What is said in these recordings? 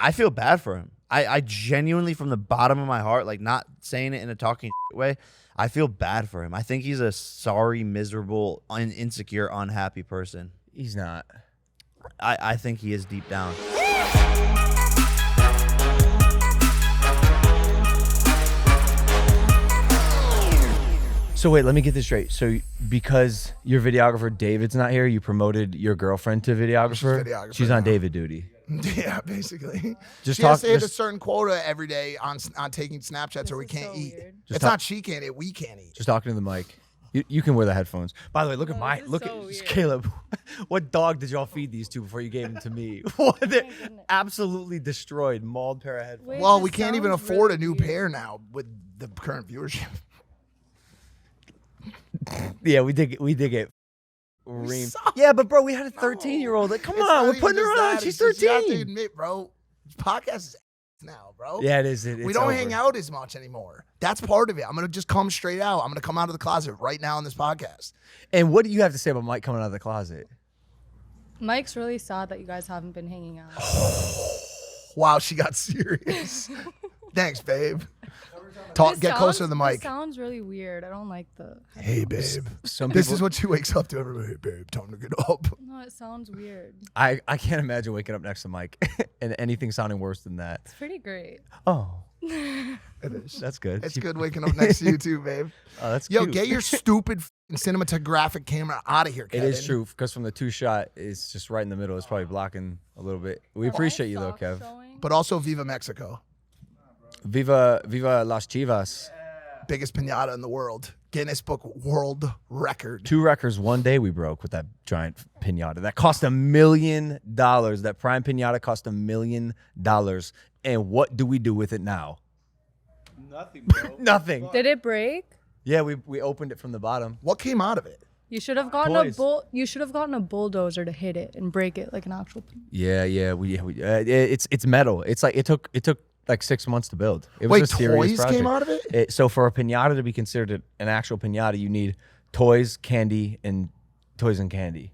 I feel bad for him. I genuinely, from the bottom of my heart, like not saying it in a talking way, I feel bad for him. I think he's a sorry, miserable, insecure, unhappy person. He's not. I think he is deep down. So wait, let me get this straight. So because your videographer David's not here, you promoted your girlfriend to videographer? She's on David duty. Yeah, basically. Just she has to hit a certain quota every day on taking Snapchats, or we can't eat. It's not she can't eat, we can't eat. Just talking to the mic. You can wear the headphones. By the way, look at Caleb. What dog did y'all feed these two before you gave them to me? They're absolutely destroyed, mauled pair of headphones. Well, we can't even afford a new pair now with the current viewership. Yeah, we did get reamed. Yeah, but bro, we had a 13-year-old. Like, come on, we're putting her on. She's 13. You have to admit, bro, this podcast is now, bro. Yeah, it is. We don't hang out as much anymore. That's part of it. I'm gonna just come straight out. I'm gonna come out of the closet right now on this podcast. And what do you have to say about Mike coming out of the closet? Mike's really sad that you guys haven't been hanging out. Wow, she got serious. Thanks, babe. Get closer to the mic. It sounds really weird. I don't like the. Hey, babe. This is what she wakes up to every day. Hey, babe, time to get up. No, it sounds weird. I can't imagine waking up next to Mike and anything sounding worse than that. It's pretty great. Oh. It is. That's good. It's good waking up next to you too, babe. Oh, that's Yo, cute. get your stupid cinematographic camera out of here, Kevin. It is true, because from the 2-shot, it's just right in the middle. It's probably blocking a little bit. We appreciate you though, Kev. But also Viva Mexico. Viva las Chivas. Biggest piñata in the world. Guinness Book World Record. 2 records one day we broke with that giant piñata. That cost $1 million. That prime piñata cost $1 million. And what do we do with it now? Nothing, bro. Nothing. Did it break? Yeah, we opened it from the bottom. What came out of it? You should have gotten You should have gotten a bulldozer to hit it and break it like an actual. Yeah. It's metal. It's like it took like 6 months to build. It was Wait, a serious toys project. came out of it? So for a piñata to be considered an actual piñata, you need toys, candy, and toys and candy.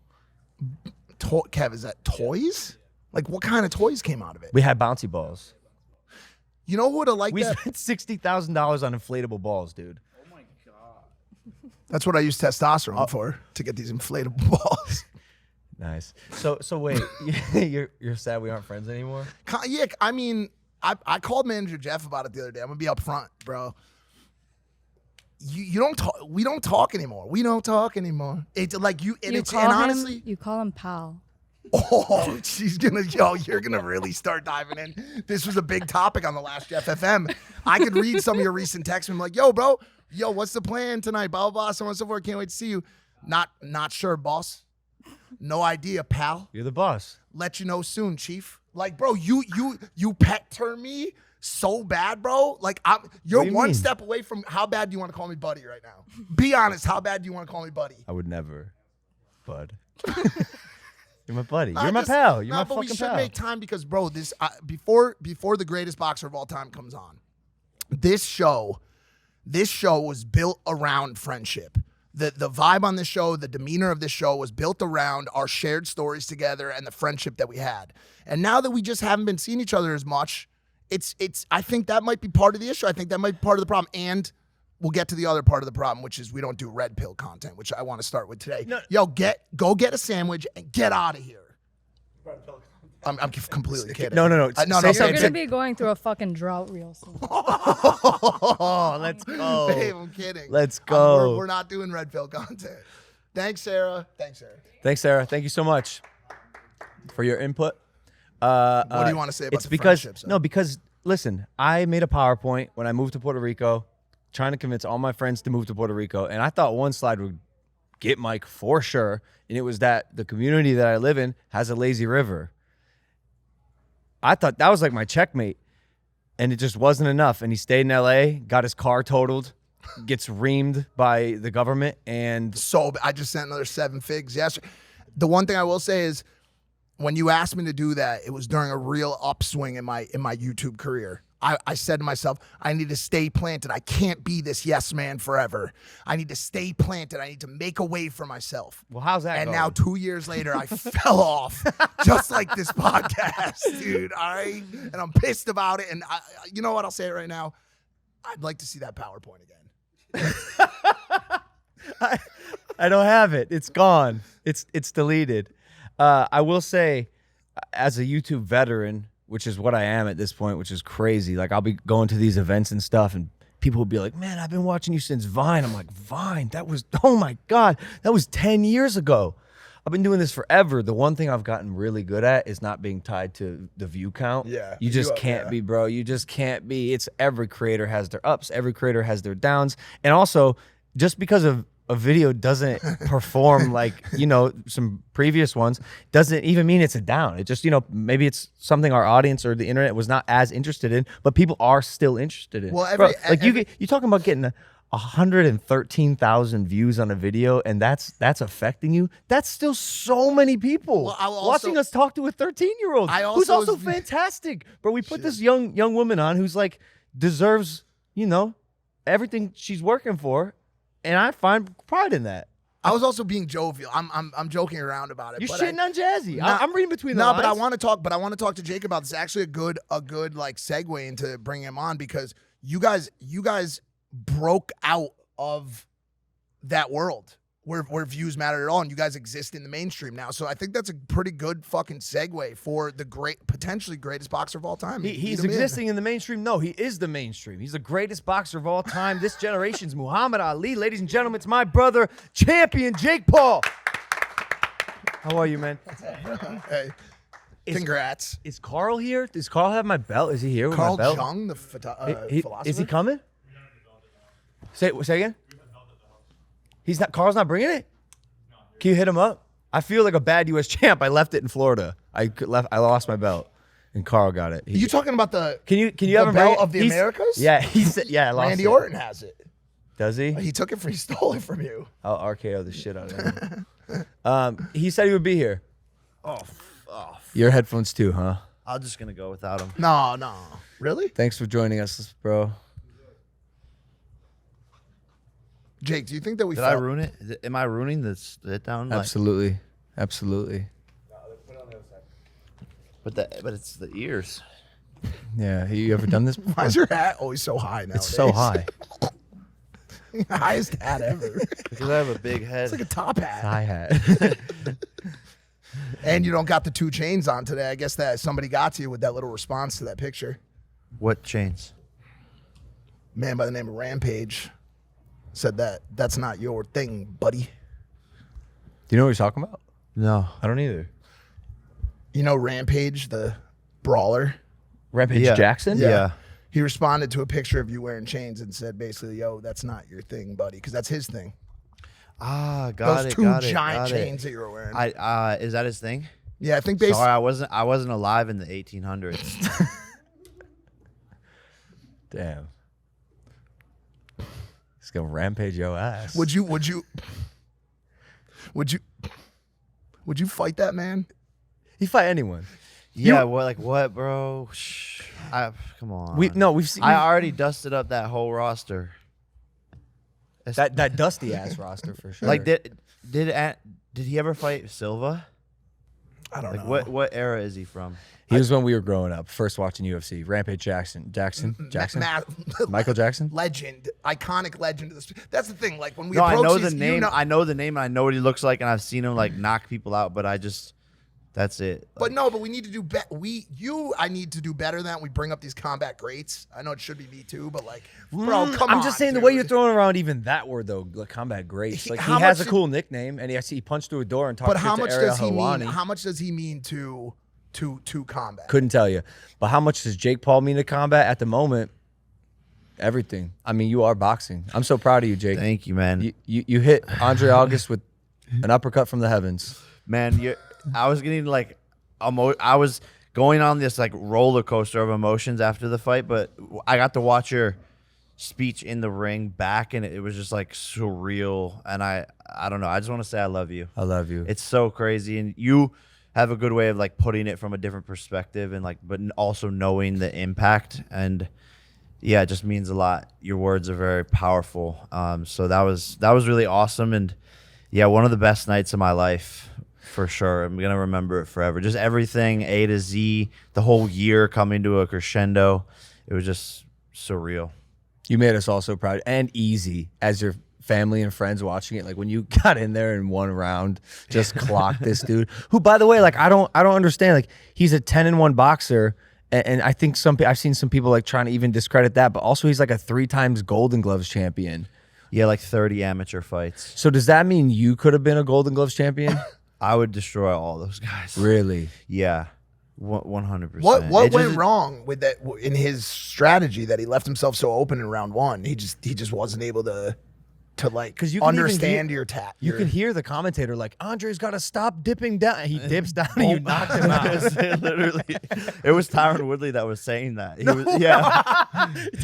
Kev, is that toys? Like, what kind of toys came out of it? We had bouncy balls. You know who would have liked We that? spent $60,000 on inflatable balls, dude. Oh my god. That's what I use testosterone for, to get these inflatable balls. Nice. So wait, you're sad we aren't friends anymore? Yeah, I mean, I called manager Jeff about it the other day. I'm gonna be up front, bro. You don't talk. We don't talk anymore. We don't talk anymore. It's like you. And honestly, you call him pal. Oh, you're gonna really start diving in. This was a big topic on the last Jeff FM. I could read some of your recent texts and be like, yo, bro, what's the plan tonight? Blah, blah, blah, so on and so forth. Can't wait to see you. Not sure, boss. No idea, pal. You're the boss. Let you know soon, chief. Like, bro, you pet turn me so bad, bro. Like, you're one step away from how bad do you want to call me buddy right now? Be honest, how bad do you want to call me buddy? I would never, bud. You're my buddy. You're my pal. You're my fucking pal. But we should make time because, bro, this before the greatest boxer of all time comes on, this show was built around friendship. The vibe on this show, the demeanor of this show was built around our shared stories together and the friendship that we had. And now that we just haven't been seeing each other as much, I think that might be part of the issue. I think that might be part of the problem. And we'll get to the other part of the problem, which is we don't do red pill content, which I want to start with today. No. Yo, go get a sandwich and get out of here. I'm completely kidding. No. You're going to be going through a fucking drought real soon. Oh, let's go. Babe, I'm kidding. Let's go. We're not doing red pill content. Thanks, Sarah. Thanks, Sarah. Thank you so much for your input. What do you want to say about the friendships? No, because, listen, I made a PowerPoint when I moved to Puerto Rico, trying to convince all my friends to move to Puerto Rico, and I thought one slide would get Mike for sure, and it was that the community that I live in has a lazy river. I thought that was like my checkmate, and it just wasn't enough. And he stayed in LA, got his car totaled, gets reamed by the government, and so I just sent another 7 figs yesterday. The one thing I will say is, when you asked me to do that, it was during a real upswing in my YouTube career. I said to myself, I need to stay planted. I can't be this yes man forever. I need to stay planted. I need to make a way for myself. Well, how's that And going? now 2 years later, I fell off just like this podcast, dude. All right. And I'm pissed about it. And you know what? I'll say it right now. I'd like to see that PowerPoint again. I don't have it. It's gone. It's deleted. I will say, as a YouTube veteran, which is what I am at this point, which is crazy. Like, I'll be going to these events and stuff, and people will be like, man, I've been watching you since Vine. I'm like, Vine? That was, oh my God, that was 10 years ago. I've been doing this forever. The one thing I've gotten really good at is not being tied to the view count. Yeah. You just can't be, bro. You just can't be. It's every creator has their ups. Every creator has their downs. And also, just because of a video doesn't perform like, you know, some previous ones, doesn't even mean it's a down. It just, you know, maybe it's something our audience or the internet was not as interested in, but people are still interested in. Well, Bro, like you're talking about getting 113,000 views on a video, and that's affecting you. That's still so many people watching us talk to a 13-year-old who's also fantastic. But we put this young woman on who's like deserves, you know, everything she's working for. And I find pride in that. I was also being jovial. I'm joking around about it. You're shitting on Jazzy. I'm reading between the lines. No, but I want to talk. But I want to talk to Jake about this. Actually, a good like segue into bringing him on, because you guys broke out of that world where views mattered at all, and you guys exist in the mainstream now. So I think that's a pretty good fucking segue for the potentially greatest boxer of all time. He's existing in the mainstream. No, he is the mainstream. He's the greatest boxer of all time. This generation's Muhammad Ali. Ladies and gentlemen, it's my brother, champion Jake Paul. How are you, man? Hey, congrats. Is Carl here? Does Carl have my belt? Is he here with Carl my belt? Jung, the philosopher? Is he coming? Say again? He's not. Carl's not bringing it. Can you hit him up? I feel like a bad U.S. champ. I left it in Florida. I lost my belt, and Carl got it. Are you talking about the? Can you the have him belt bring it? of the Americas? Yeah, he said. Yeah, I lost Randy it. Orton has it. Does he? He took it he stole it from you. I'll RKO the shit out of him. He said he would be here. Oh, Your headphones too, huh? I'm just gonna go without him. No. Really? Thanks for joining us, bro. Jake, do you think that we Did I ruin it? Am I ruining this sit down? Like, Absolutely. but it's the ears. Yeah. You ever done this before? Why is your hat always so high now? It's so high. Highest hat ever. Because I have a big head. It's like a top hat. High hat. And you don't got the 2 chains on today. I guess that somebody got to you with that little response to that picture. What chains? Man by the name of Rampage said that's not your thing, buddy. Do you know what he's talking about? No. I don't either. You know Rampage, the brawler? Rampage Yeah. Jackson? Yeah. He responded to a picture of you wearing chains and said basically, yo, that's not your thing, buddy, because that's his thing. Ah, got Those it. 2 got it, giant got it. chains that you were wearing. Is that his thing? Yeah, I think basically. Sorry, I wasn't alive in the 1800s. Damn. He's gonna rampage your ass. Would you fight that man? he fight anyone? Yeah, what, bro? Come on. We've seen I already dusted up that whole roster. that dusty ass roster for sure. Like did he ever fight Silva? I don't know. What era is he from? he was when we were growing up, first watching UFC. Rampage Jackson. Michael Jackson. Legend, iconic legend of this. That's the thing. Like when we No, I approach know these, the name. You know, I know the name. And I know what he looks like, and I've seen him like knock people out. But that's it. but we need to do better. I need to do better than that. We bring up these combat greats. I know it should be me too, but like, bro, come on. I'm just saying dude. the way you're throwing around even that word though, like combat greats. Like he has a cool nickname, and he punched through a door and talked But shit how to much Ariel does he Helwani. mean? How much does he mean to combat? Couldn't tell you. But how much does Jake Paul mean to combat at the moment? Everything. I mean, you are boxing. I'm so proud of you, Jake. Thank you, man. You hit Andre August with an uppercut from the heavens. Man, I was getting like, I was going on this like roller coaster of emotions after the fight, but I got to watch your speech in the ring back, and it was just like surreal. And I don't know. I just want to say I love you. I love you. It's so crazy, and you have a good way of like putting it from a different perspective and like, but also knowing the impact. And yeah, it just means a lot. Your words are very powerful. So that was really awesome. And yeah, one of the best nights of my life for sure. I'm going to remember it forever. Just everything A to Z, the whole year coming to a crescendo. It was just surreal. You made us all so proud and easy as your family and friends watching it. Like when you got in there in one round, just clocked this dude who, by the way, like I don't understand. Like he's a 10-1 boxer. And I think I've seen some people like trying to even discredit that, but also he's like a 3 times Golden Gloves champion. Yeah, like 30 amateur fights. So does that mean you could have been a Golden Gloves champion? I would destroy all those guys. Really? Yeah, 100%. What went wrong with that in his strategy that he left himself so open in round 1? He just wasn't able to like, because you understand your tap. You can hear the commentator like, Andre's got to stop dipping down. He dips down and you knock him out. Literally, it was Tyron Woodley that was saying that. He was, yeah.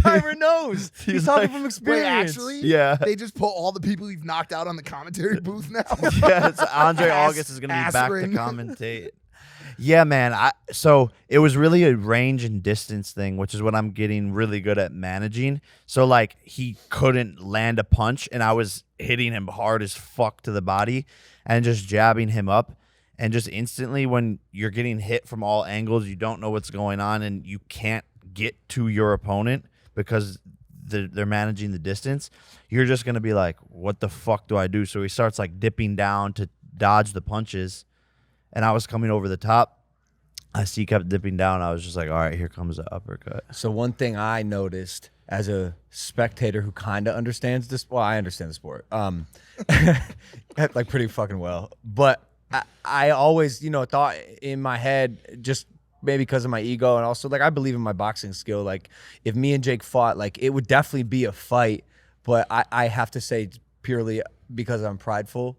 Tyron knows. He's talking from experience. Wait, actually? Yeah. They just put all the people you've knocked out on the commentary booth now? Yeah, it's Andre August is going to be back to commentate. Yeah, man. So it was really a range and distance thing, which is what I'm getting really good at managing. So like he couldn't land a punch and I was hitting him hard as fuck to the body and just jabbing him up. And just instantly when you're getting hit from all angles, you don't know what's going on and you can't get to your opponent because they're managing the distance. You're just going to be like, what the fuck do I do? So he starts like dipping down to dodge the punches. And I was coming over the top. He kept dipping down. I was just like, all right, here comes the uppercut. So one thing I noticed as a spectator who kind of understands this, well, I understand the sport, like pretty fucking well. But I always, thought in my head, just maybe because of my ego and also like I believe in my boxing skill. Like if me and Jake fought, like it would definitely be a fight. But I have to say purely because I'm prideful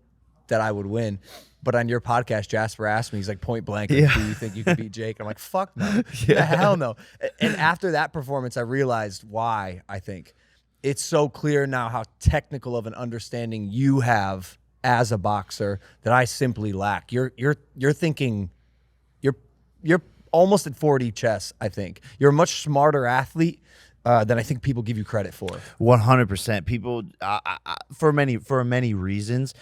that I would win. But on your podcast, Jasper asked me, he's like, point blank, do you think you could beat Jake? I'm like, fuck no. Yeah. Hell no. And after that performance, I realized why, I think. It's so clear now how technical of an understanding you have as a boxer that I simply lack. You're thinking, you're almost at 4D chess, I think. You're a much smarter athlete than I think people give you credit for. 100%. People, for many reasons.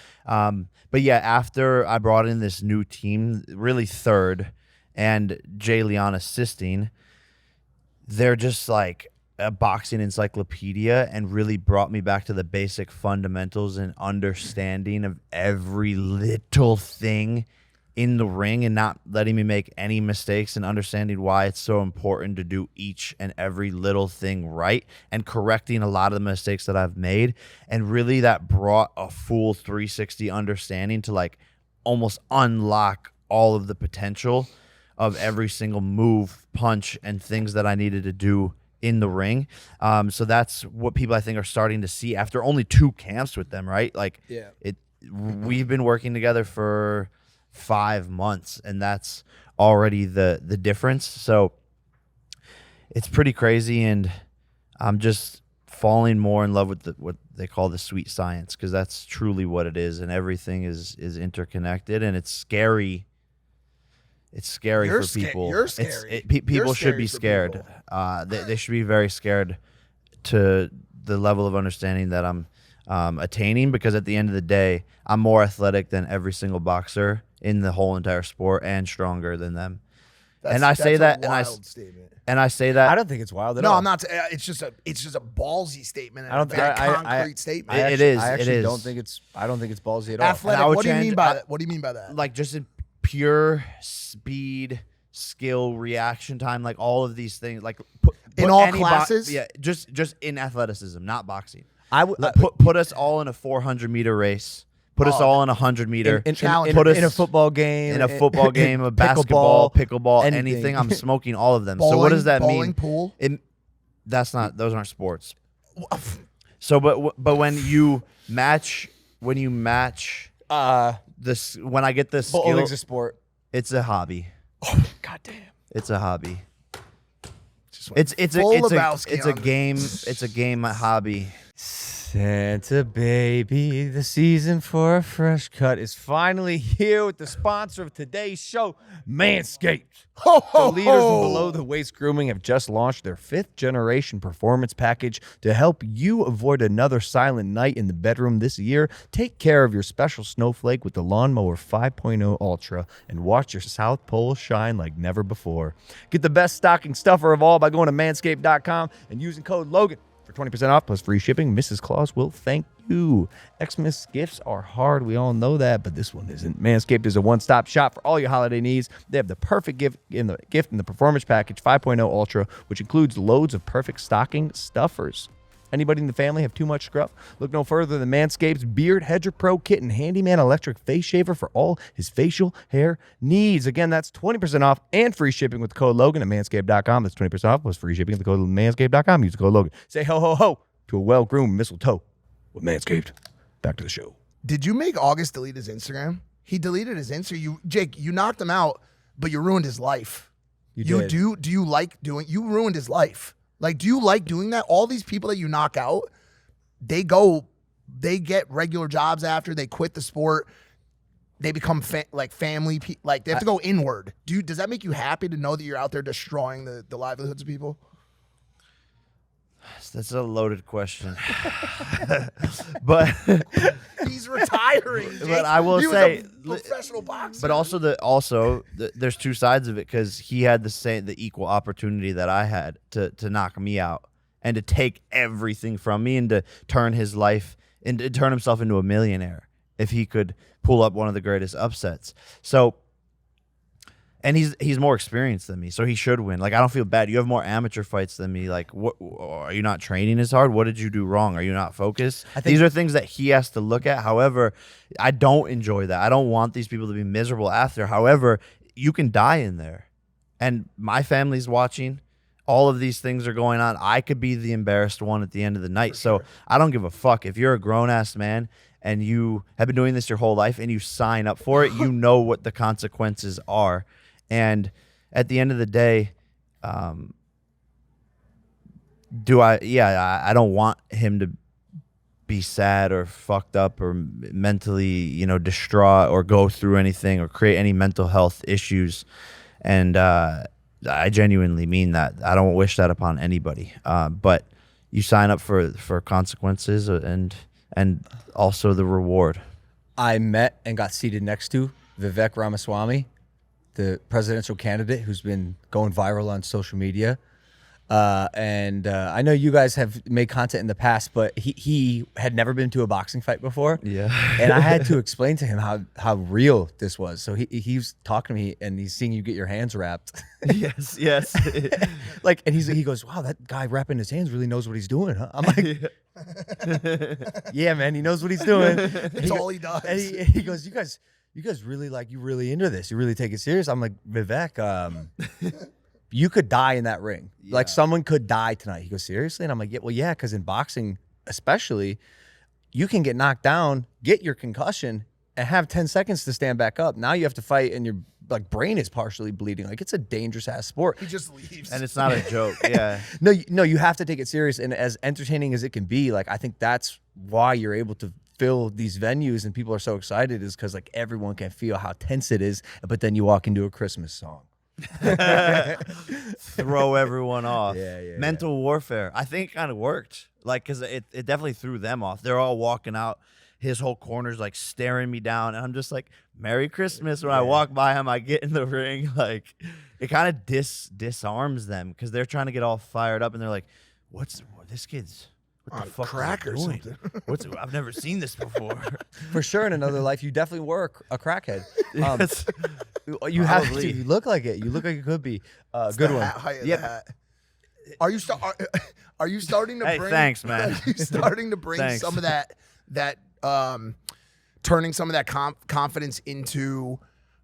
But yeah, after I brought in this new team, really third, and Jay Leon assisting, they're just like a boxing encyclopedia and really brought me back to the basic fundamentals and understanding of every little thing in the ring and not letting me make any mistakes and understanding why it's so important to do each and every little thing right and correcting a lot of the mistakes that I've made. And really that brought a full 360 understanding to like almost unlock all of the potential of every single move, punch, and things that I needed to do in the ring. So that's what people I think are starting to see after only 2 camps with them, right? Like we've been working together for 5 months and that's already the difference. So it's pretty crazy and I'm just falling more in love with what they call the sweet science because that's truly what it is and everything is interconnected and it's scary. It's scary for people. You're scary. People should be scared. They should be very scared to the level of understanding that I'm attaining because at the end of the day, I'm more athletic than every single boxer in the whole entire sport and stronger than them. And I say that, and I say that. I don't think it's wild at all. all. No, I'm not. It's just a ballsy statement. I don't think a concrete statement. It is. I actually it is. don't think it's ballsy at all. Athletic. What do you mean by that? What do you mean by that? Like just in pure speed, skill, reaction time, like all of these things. Like in all classes. Yeah, just in athleticism, not boxing. I would put us all in a 400-meter race. Put us all in a 100-meter challenge. In a football game. In a football game, a basketball, pickleball, anything. I'm smoking all of them. Bowling, so what does that bowling, mean? Pool? Those aren't sports. So, but when you match, when I get the skill, bowling's a sport. It's a hobby. Oh, goddamn! It's a hobby. It's a game. It's a game hobby. Santa baby, the season for a fresh cut is finally here with the sponsor of today's show, Manscaped. Ho, ho, The leaders in ho. below-the-waist grooming have just launched their 5th-generation performance package to help you avoid another silent night in the bedroom this year. Take care of your special snowflake with the Lawnmower 5.0 Ultra and watch your South Pole shine like never before. Get the best stocking stuffer of all by going to manscaped.com and using code Logan for 20% off plus free shipping. Mrs. Claus will thank you. Xmas gifts are hard. We all know that, but this one isn't. Manscaped is a one-stop shop for all your holiday needs. They have the perfect gift in the Performance Package 5.0 Ultra, which includes loads of perfect stocking stuffers. Anybody in the family have too much scruff? Look no further than Manscaped's Beard Hedger Pro Kit and Handyman Electric Face Shaver for all his facial hair needs. Again, that's 20% off and free shipping with code Logan at manscaped.com. That's 20% off plus free shipping with the code manscaped.com. Use the code Logan. Say ho, ho, ho to a well-groomed mistletoe with Manscaped. Back to the show. Did you make August delete his Instagram? He deleted his Instagram. Jake, you knocked him out, but you ruined his life. You did. Do you like doing? You ruined his life. Like, do you like doing that? All these people that you knock out, they get regular jobs after, they quit the sport, they become family, like they have to go inward. Does that make you happy to know that you're out there destroying the livelihoods of people? That's a loaded question. But He's retiring. Jake. But I will He was say, a professional boxer. but also there's two sides of it, because he had the equal opportunity that I had to knock me out and to take everything from me and to turn his life and to turn himself into a millionaire if he could pull up one of the greatest upsets. So. And he's more experienced than me, so he should win. Like, I don't feel bad. You have more amateur fights than me. Like, what are you not training as hard? What did you do wrong? Are you not focused? These are things that he has to look at. However, I don't enjoy that. I don't want these people to be miserable after. However, you can die in there. And my family's watching. All of these things are going on. I could be the embarrassed one at the end of the night. So I don't give a fuck. If you're a grown-ass man and you have been doing this your whole life and you sign up for it, you know what the consequences are. And at the end of the day, I don't want him to be sad or fucked up or mentally, distraught or go through anything or create any mental health issues. And I genuinely mean that. I don't wish that upon anybody. But you sign up for consequences and also the reward. I met and got seated next to Vivek Ramaswamy, the presidential candidate who's been going viral on social media. And I know you guys have made content in the past, but he had never been to a boxing fight before. Yeah. And I had to explain to him how real this was. So he was talking to me and he's seeing you get your hands wrapped. Yes. And he goes, wow, that guy wrapping his hands really knows what he's doing, huh? I'm like, yeah, man, he knows what he's doing. That's all he does. And he goes, you guys really you really into this. You really take it serious. I'm like, Vivek, you could die in that ring. Yeah. Like, someone could die tonight. He goes, seriously? And I'm like, yeah, because in boxing especially, you can get knocked down, get your concussion, and have 10 seconds to stand back up. Now you have to fight and your brain is partially bleeding. Like, it's a dangerous ass sport. He just leaves. And it's not a joke. Yeah. No, you have to take it serious. And as entertaining as it can be, I think that's why you're able to fill these venues and people are so excited, is because everyone can feel how tense it is. But then you walk into a Christmas song. Throw everyone off. Yeah. Mental warfare. I think it kind of worked. Because it definitely threw them off. They're all walking out. His whole corner's staring me down. And I'm just like, Merry Christmas. When I walk by him, I get in the ring. It kind of disarms them because they're trying to get all fired up. And they're like, what the fuck crack is or doing? something? I've never seen this before. For sure, in another life, you definitely were a crackhead. Yes. You have to. You look like it. You look like it could be. Good one. Yeah. Are you starting to Hey, bring? thanks, man. Are you starting to bring Thanks. some of that turning some of that confidence into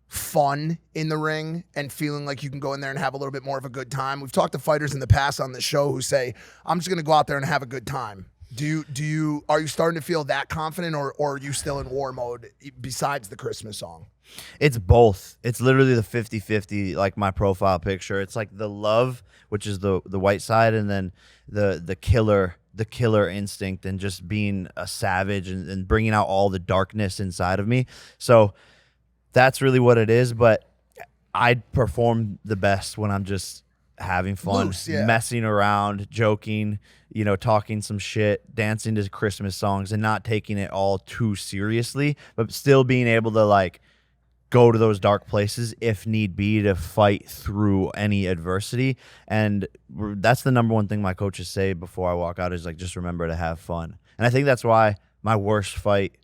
fun in the ring and feeling like you can go in there and have a little bit more of a good time? We've talked to fighters in the past on the show who say, I'm just going to go out there and have a good time. Are you starting to feel that confident, or are you still in war mode besides the Christmas song? It's both. It's literally the 50-50, like my profile picture. It's like the love, which is the white side, and then the killer the killer instinct and just being a savage and bringing out all the darkness inside of me. So that's really what it is. But I perform the best when I'm just having fun, Loose, yeah. messing around, joking, you know, talking some shit, dancing to Christmas songs, and not taking it all too seriously, but still being able to like go to those dark places if need be to fight through any adversity. And that's the number one thing my coaches say before I walk out is like, just remember to have fun. And I think that's why my worst fight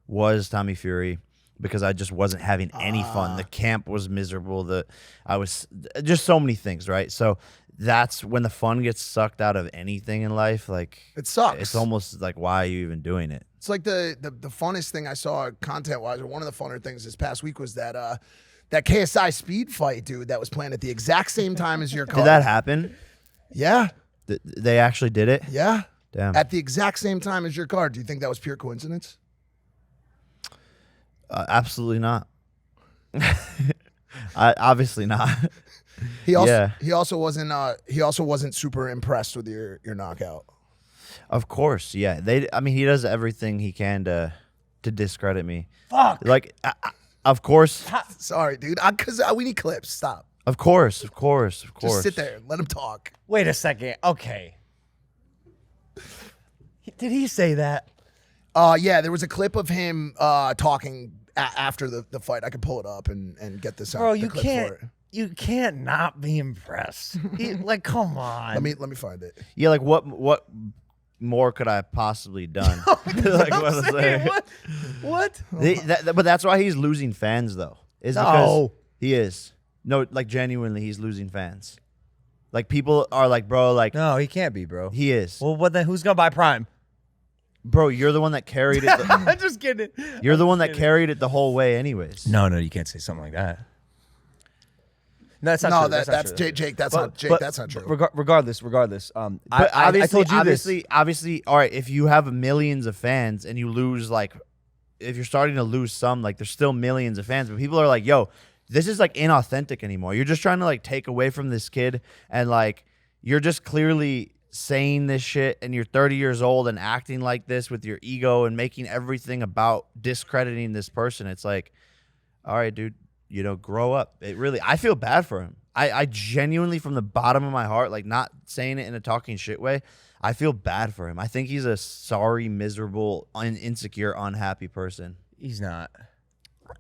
was Tommy Fury, because I just wasn't having any fun. The camp was miserable. I was just so many things, right? So that's when the fun gets sucked out of anything in life. Like, It sucks. it's almost like, why are you even doing it? It's like the funnest thing I saw content-wise, or one of the funner things this past week was that KSI speed fight, dude, that was planned at the exact same time as your card. Did that happen? Yeah. They actually did it? Yeah. Damn. At the exact same time as your card. Do you think that was pure coincidence? Absolutely not. Obviously not. He also Yeah. he also wasn't super impressed with your knockout. Of course, yeah. I mean, he does everything he can to discredit me. Fuck. Like, of course, Sorry, dude. Because we need clips. Stop. of course. Just sit there and let him talk. Wait a second. Okay. Did he say that? Yeah, there was a clip of him talking after the fight. I could pull it up and get this out. Bro, the you clip can't. for it. You can't not be impressed. Like, come on. Let me find it. Yeah, like what more could I have possibly done? Like, what was there? What? But that's why he's losing fans, though. Is because No. he is. No, like genuinely, he's losing fans. Like people are like, bro, like No, he can't be, bro. he is. Well, what then? Who's gonna buy Prime? Bro, you're the one that carried it. I'm just kidding. You're the one that carried it the whole way, anyways. No, you can't say something like that. No, that's not No, true. that's not true. Jake. That's not Jake. But That's not true. Regardless. But I told you obviously, all right, if you have millions of fans and you lose, like, if you're starting to lose some, like, there's still millions of fans, but people are like, yo, this is, like, inauthentic anymore. You're just trying to, like, take away from this kid, and, like, you're just clearly saying this shit, and you're 30 years old and acting like this with your ego and making everything about discrediting this person. It's like, all right, dude, you know, grow up. I feel bad for him. I genuinely, from the bottom of my heart, like, not saying it in a talking shit way, I feel bad for him. I think he's a sorry, miserable, insecure, unhappy person. He's not.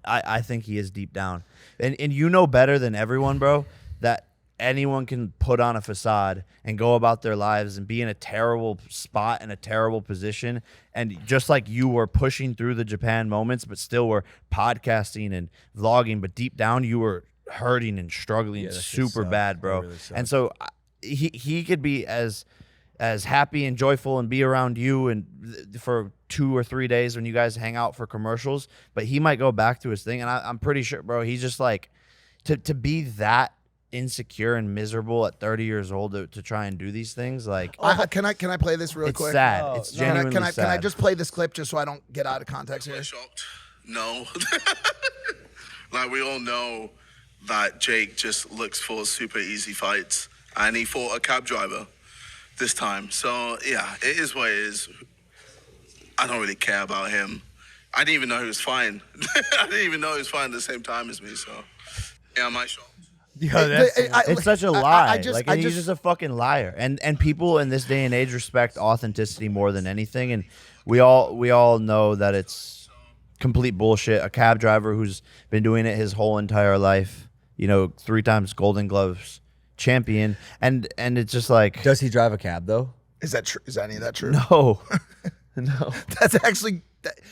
I think he is deep down. And you know better than everyone, bro, that anyone can put on a facade and go about their lives and be in a terrible spot and a terrible position. And just like you were pushing through the Japan moments, but still were podcasting and vlogging, but deep down you were hurting and struggling super bad, bro. Really sucked. And so he could be as happy and joyful and be around you and for 2 or 3 days when you guys hang out for commercials, but he might go back to his thing. And I'm pretty sure, bro, he's just like, to be that insecure and miserable at 30 years old to try and do these things, like, Can I play this real it's quick? sad. No, It's no. genuinely Can I sad. just play this clip just so I don't get out of context here? Shocked? No. Like, we all know that Jake just looks for super easy fights, and he fought a cab driver this time. So, yeah, it is what it is. I don't really care about him. I didn't even know he was fine. I didn't even know he was fine at the same time as me, so, yeah, am I shocked? It's such a lie. I He's just a fucking liar. And people in this day and age respect authenticity more than anything. And we all know that it's complete bullshit. A cab driver who's been doing it his whole entire life, you know, 3 times Golden Gloves champion. And it's just like, Does he drive a cab though? Is that true? Is any of that true? no. No. That's actually.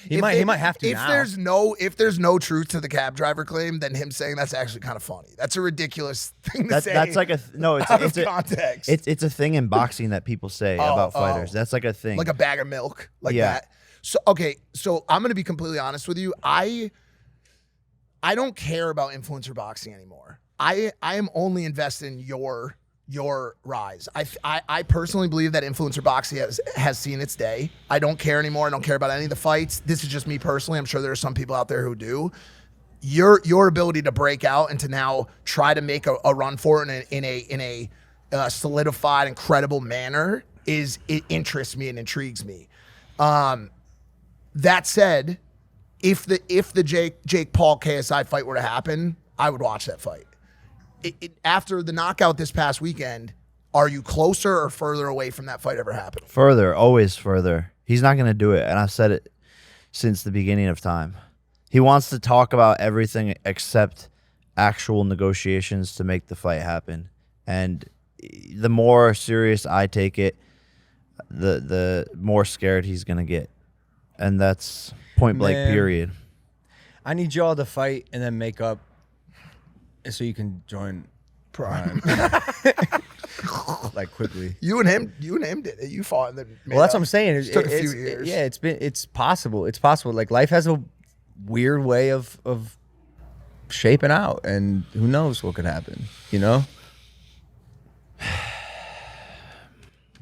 He might have to If now. there's no truth to the cab driver claim, then him saying that's actually kind of funny. That's a ridiculous thing to say. That's like no, it's out it's of a, context. it's a thing in boxing that people say about fighters. That's like a thing. Like a bag of milk, like Yeah. that. So okay, so I'm gonna be completely honest with you. I don't care about influencer boxing anymore. I am only invested in your rise. I personally believe that influencer boxing has seen its day. I don't care anymore. I don't care about any of the fights. This is just me personally. I'm sure there are some people out there who do. Your ability to break out and to now try to make a run for it in a solidified and credible manner it interests me and intrigues me. That said, if the Jake Paul KSI fight were to happen, I would watch that fight. After the knockout this past weekend, are you closer or further away from that fight ever happening? Further, always further. He's not going to do it, and I've said it since the beginning of time. He wants to talk about everything except actual negotiations to make the fight happen. And the more serious I take it, the more scared he's going to get. And that's point blank, period. I need y'all to fight and then make up so you can join Prime. Like quickly. You and him did it. You fought and then well, that's what I'm saying. It took a few years. It's possible. It's possible. Like life has a weird way of shaping out, and who knows what could happen, you know?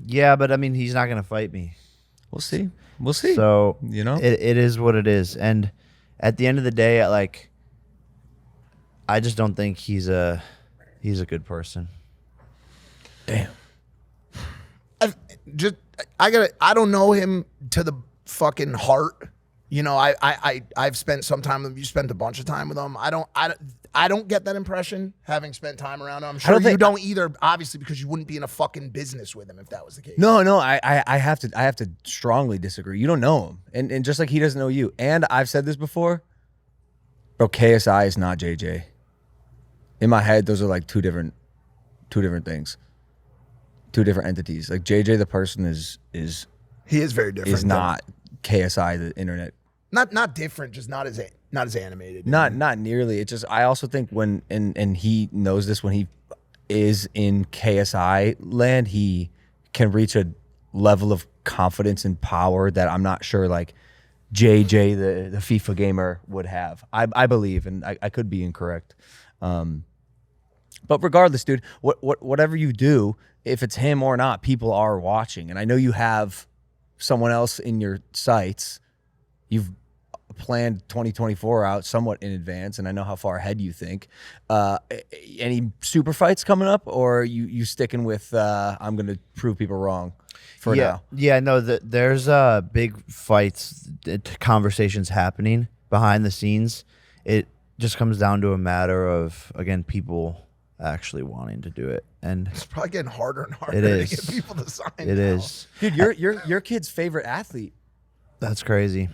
Yeah, but I mean, he's not going to fight me. We'll see. We'll see. So, you know, it is what it is. And at the end of the day, like, I just don't think he's a good person. Damn. I don't know him to the fucking heart. You know, I've spent some time with him. You spent a bunch of time with him. I don't get that impression having spent time around him. I'm sure you don't either, obviously, because you wouldn't be in a fucking business with him if that was the case. No, I have to strongly disagree. You don't know him, and just like he doesn't know you. And I've said this before, bro. KSI is not JJ. In my head, those are like two different things, two different entities. Like JJ, the person is he is very different. Is not KSI, the internet. Not different, just not as animated. Not nearly. It's just I also think when and he knows this, when he is in KSI land, he can reach a level of confidence and power that I'm not sure like JJ the FIFA gamer would have. I believe, and I could be incorrect. But regardless, dude, whatever you do, if it's him or not, people are watching. And I know you have someone else in your sights. You've planned 2024 out somewhat in advance, and I know how far ahead you think. Any super fights coming up, or are you sticking with I'm going to prove people wrong for now? Yeah, no, there's big fights, conversations happening behind the scenes. It just comes down to a matter of, again, people actually wanting to do it, and it's probably getting harder and harder to get people to sign. It is, dude. Your kid's favorite athlete. That's crazy.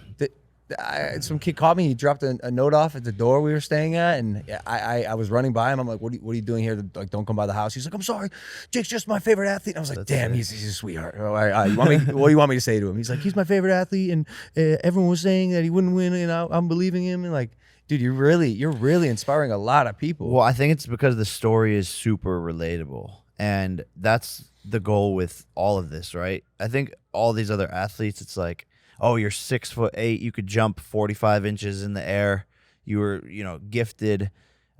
Some kid called me. He dropped a note off at the door we were staying at, and I was running by him. I'm like, "What are you doing here? Like, don't come by the house." He's like, "I'm sorry, Jake's just my favorite athlete." And I was like, "Damn, he's a sweetheart." What do you want me to say to him? He's like, "He's my favorite athlete," and everyone was saying that he wouldn't win, and I'm believing him. And like, dude, you're really inspiring a lot of people. Well, I think it's because the story is super relatable, and that's the goal with all of this, right? I think all these other athletes, it's like, oh, you're 6'8", you could jump 45 inches in the air. You were, gifted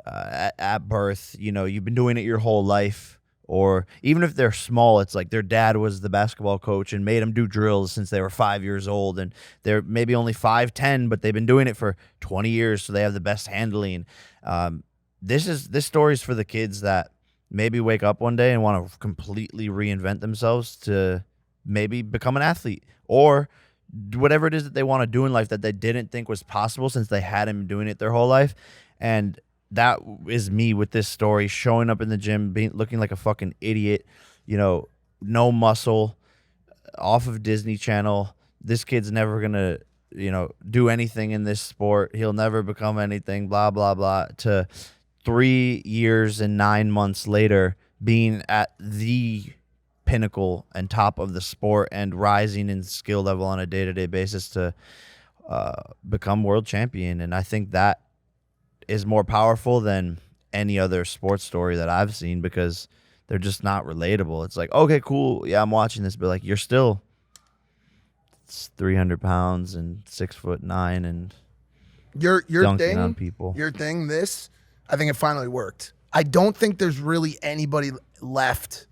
at birth. You've been doing it your whole life. Or even if they're small, it's like their dad was the basketball coach and made them do drills since they were 5 years old, and they're maybe only 5'10", but they've been doing it for 20 years, so they have the best handling. This story's for the kids that maybe wake up one day and want to completely reinvent themselves to maybe become an athlete, or whatever it is that they want to do in life that they didn't think was possible since they hadn't been doing it their whole life. And that is me with this story, showing up in the gym, looking like a fucking idiot, no muscle, off of Disney Channel. This kid's never going to, do anything in this sport. He'll never become anything, blah, blah, blah. To 3 years and 9 months later, being at the pinnacle and top of the sport and rising in skill level on a day-to-day basis to become world champion. And I think that is more powerful than any other sports story that I've seen, because they're just not relatable. It's like, okay, cool, yeah, I'm watching this, but like, you're still 300 pounds and 6'9", and your dunking thing on people. Your thing, this, I think it finally worked. I don't think there's really anybody left,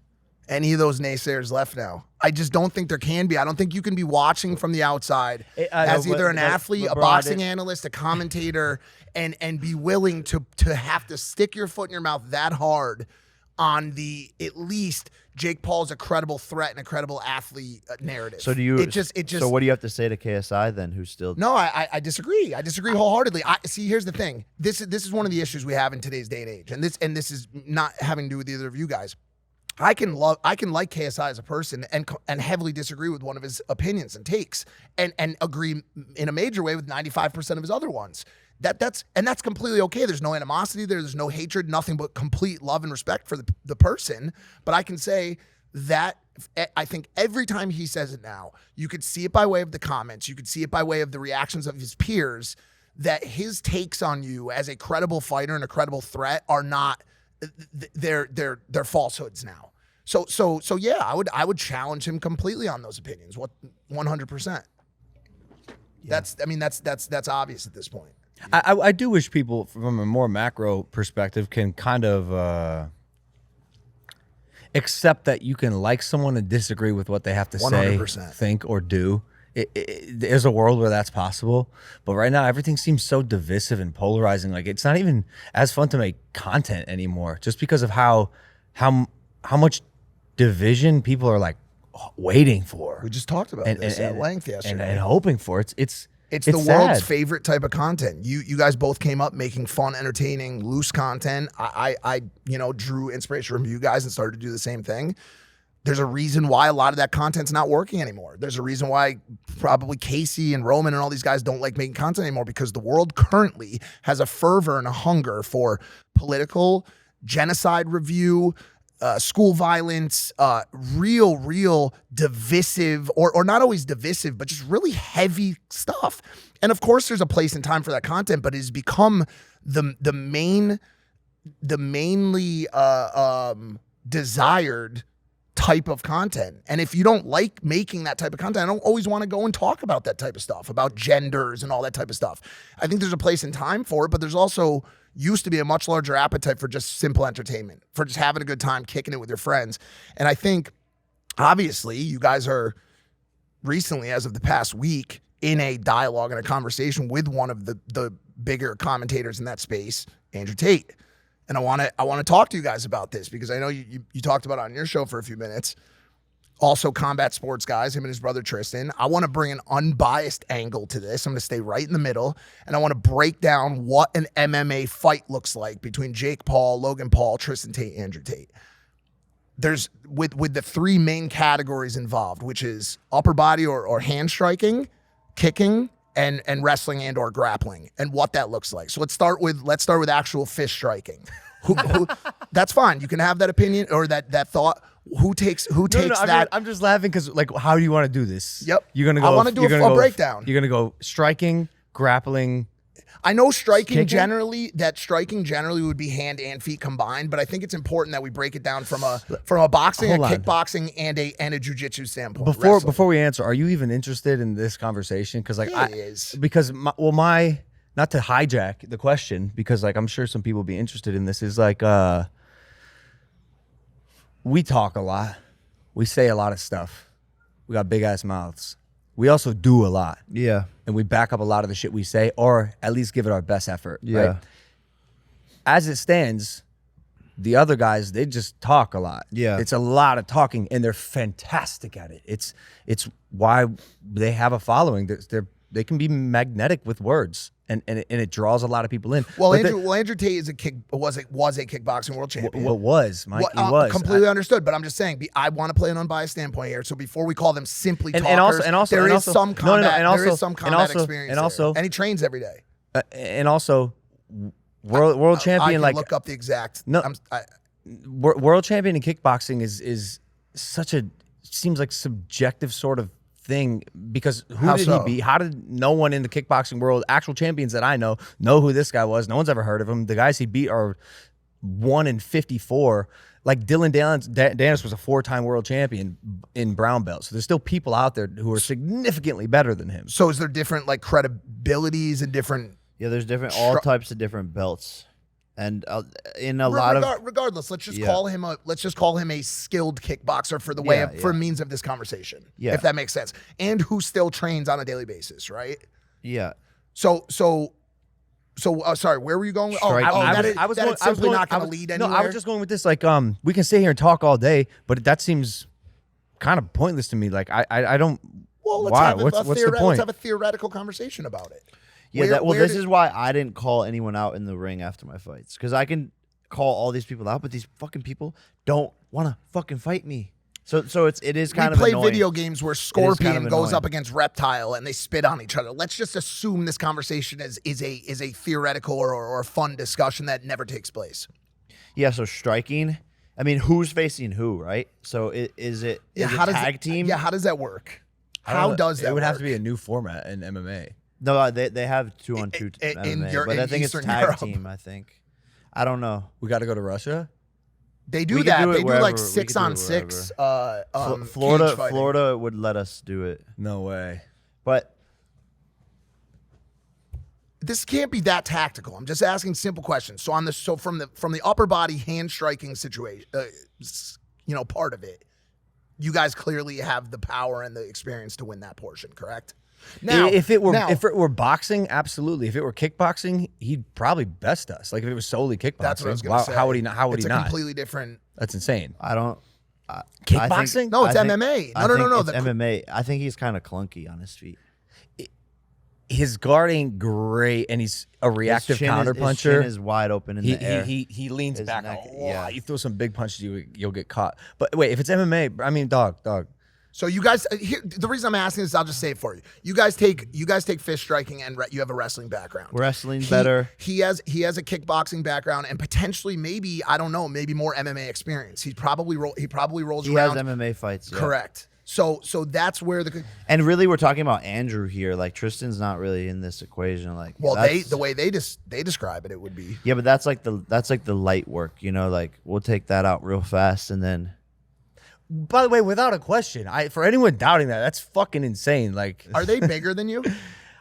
any of those naysayers left now. I just don't think there can be. I don't think you can be watching from the outside as either an athlete, a boxing analyst, a commentator, and be willing to have to stick your foot in your mouth that hard on the at least Jake Paul's a credible threat and a credible athlete narrative. So do you? It just. So what do you have to say to KSI then, who's still? No, I disagree. I disagree wholeheartedly. See, here's the thing. This is one of the issues we have in today's day and age, and this is not having to do with either of you guys. I can like KSI as a person and heavily disagree with one of his opinions and takes, and agree in a major way with 95% of his other ones. That's completely okay. There's no animosity there. There's no hatred, nothing but complete love and respect for the person. But I can say that I think every time he says it now, you could see it by way of the comments. You could see it by way of the reactions of his peers, that his takes on you as a credible fighter and a credible threat are not, they're falsehoods now. So yeah, I would challenge him completely on those opinions. 100%. Yeah. That's obvious at this point. I do wish people from a more macro perspective can kind of accept that you can like someone and disagree with what they have to 100%. Say, think, or do. There's a world where that's possible, but right now everything seems so divisive and polarizing. Like, it's not even as fun to make content anymore, just because of how much division people are like waiting for. We just talked about this at length yesterday, and hoping for. It's the world's favorite type of content. You guys both came up making fun, entertaining, loose content. I drew inspiration from you guys and started to do the same thing. There's a reason why a lot of that content's not working anymore. There's a reason why probably Casey and Roman and all these guys don't like making content anymore, because the world currently has a fervor and a hunger for political, genocide review, school violence, real divisive, or not always divisive, but just really heavy stuff. And of course there's a place and time for that content, but it has become the mainly desired type of content. And if you don't like making that type of content, I don't always want to go and talk about that type of stuff, about genders and all that type of stuff. I think there's a place and time for it, but there's also used to be a much larger appetite for just simple entertainment, for just having a good time, kicking it with your friends. And I think, obviously, you guys are recently, as of the past week, in a dialogue and a conversation with one of the bigger commentators in that space, Andrew Tate. And I want to talk to you guys about this, because I know you talked about it on your show for a few minutes. Also combat sports guys, him and his brother Tristan. I want to bring an unbiased angle to this. I'm going to stay right in the middle, and I want to break down what an MMA fight looks like between Jake Paul, Logan Paul, Tristan Tate, Andrew Tate. There's with the three main categories involved, which is upper body or hand striking, kicking, and wrestling and or grappling, and what that looks like. So let's start with actual fist striking. Who that's fine. You can have that opinion or that thought. Who takes that? I'm just laughing because, like, how do you want to do this? Yep. You're gonna go. I want to do a breakdown. You're gonna go striking, grappling. I know striking generally would be hand and feet combined, but I think it's important that we break it down from a boxing, kickboxing, and a jiu-jitsu standpoint. Before we answer, are you even interested in this conversation? Because not to hijack the question, because like I'm sure some people will be interested in this, is like we talk a lot, we say a lot of stuff, we got big ass mouths. We also do a lot. Yeah. And we back up a lot of the shit we say, or at least give it our best effort. Yeah. Right? As it stands, the other guys, they just talk a lot. Yeah. It's a lot of talking, and they're fantastic at it. It's why they have a following. They can be magnetic with words, and it draws a lot of people in. Well, Andrew Tate was a kickboxing world champion. What was, Mike? He was. Completely understood, but I'm just saying, I want to play an unbiased standpoint here. So before we call them simply talkers, there is some combat experience there. And he trains every day. And also, world champion, I can look up the exact. World champion in kickboxing is such a, seems like subjective sort of thing, because who did he beat? How did no one in the kickboxing world, actual champions that I know who this guy was? No one's ever heard of him. The guys he beat are 1 in 54. Like Dylan Dennis was a 4-time world champion in brown belt. So there's still people out there who are significantly better than him. So is there different like credibilities and different? Yeah, there's all types of different belts. And in a lot of regardless, let's just call him a skilled kickboxer for means of this conversation. Yeah, if that makes sense. And who still trains on a daily basis, right? Yeah. So So sorry, where were you going? Striking. That's simply not going to lead anywhere. No, I was just going with this. Like, we can sit here and talk all day, but that seems kind of pointless to me. Like, I don't. Well, let's why? have What's the point? Let's have a theoretical conversation about it. Yeah, this is why I didn't call anyone out in the ring after my fights, because I can call all these people out, but these fucking people don't want to fucking fight me. So it is kind of annoying. We play video games where Scorpion goes up against Reptile and they spit on each other. Let's just assume this conversation is a theoretical or a fun discussion that never takes place. Yeah, so striking. I mean, who's facing who, right? So is it tag team? Yeah, how does that work? How does that work? It would have to be a new format in MMA. No, they have 2-on-2 MMA, but I think it's tag team, I think. I don't know. We got to go to Russia? They do that. They do like 6-on-6. Florida would let us do it. No way. But this can't be that tactical. I'm just asking simple questions. So from the upper body hand striking situation, part of it, you guys clearly have the power and the experience to win that portion, correct? Now, if it were boxing, absolutely. If it were kickboxing, he'd probably best us. Like if it was solely kickboxing, that's what I was going to say. How would he not? How would he not? It's a completely different. That's insane. I don't. Kickboxing? No, it's MMA. No. It's MMA. I think he's kind of clunky on his feet. His guard ain't great, and he's a reactive counterpuncher. His chin is wide open in the air. He leans back a lot. Yeah. You throw some big punches, you'll get caught. But wait, if it's MMA, I mean, dog. So you guys, the reason I'm asking is, I'll just say it for you. You guys take fist striking, and you have a wrestling background. Wrestling's better. He has a kickboxing background, and potentially maybe more MMA experience. He probably rolls around. He has MMA fights. Yeah. Correct. So that's where and really we're talking about Andrew here. Like Tristan's not really in this equation. Like, well, the way they describe it would be. Yeah, but that's like the light work. Like we'll take that out real fast and then. By the way, without a question, for anyone doubting that, that's fucking insane. Like, are they bigger than you?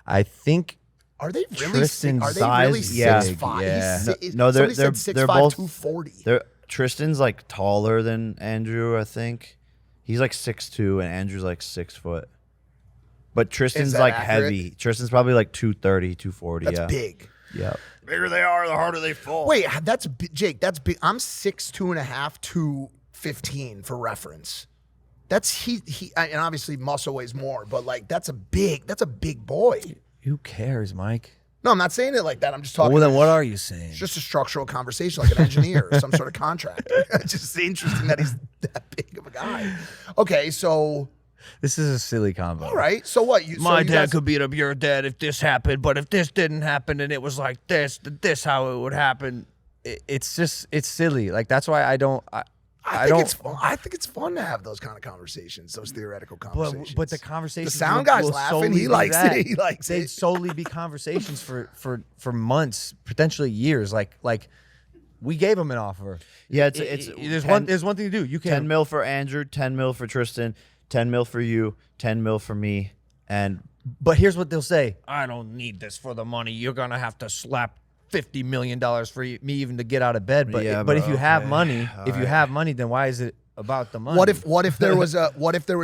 I think. Are they really? Tristan's are they size? really 6'5"? Yeah. No, they're 6'5", they're both 240. Tristan's like taller than Andrew. I think he's like 6'2", and Andrew's like 6 foot. But Tristan's like accurate? heavy. Tristan's probably like 230, 240. That's yeah. big. Yeah. The bigger they are, the harder they fall. Wait, that's Jake. That's big. I'm 6'2.5" to 15 for reference. That's he and obviously muscle weighs more, but like that's a big boy. Who cares, Mike? No, I'm not saying it like that. I'm just talking. Well, then what are you saying? It's just a structural conversation, like an engineer or some sort of contractor. It's just interesting that he's that big of a guy. Okay, so this is a silly combo. All right, so what? My dad could beat up your dad if this happened, but if this didn't happen and it was like this how it would happen. It's silly. Like that's why I don't. I think it's fun to have those kind of conversations, those theoretical conversations. But the conversations. The sound guy's laughing. He likes it. He likes it. They'd solely be conversations for months, potentially years. Like we gave him an offer. Yeah, there's one thing to do. You can 10 mil for Andrew, 10 mil for Tristan, 10 mil for you, 10 mil for me, But here's what they'll say: I don't need this for the money. You're gonna have to slap $50 million for me even to get out of bed. But if you have money, then why is it about the money? What if there was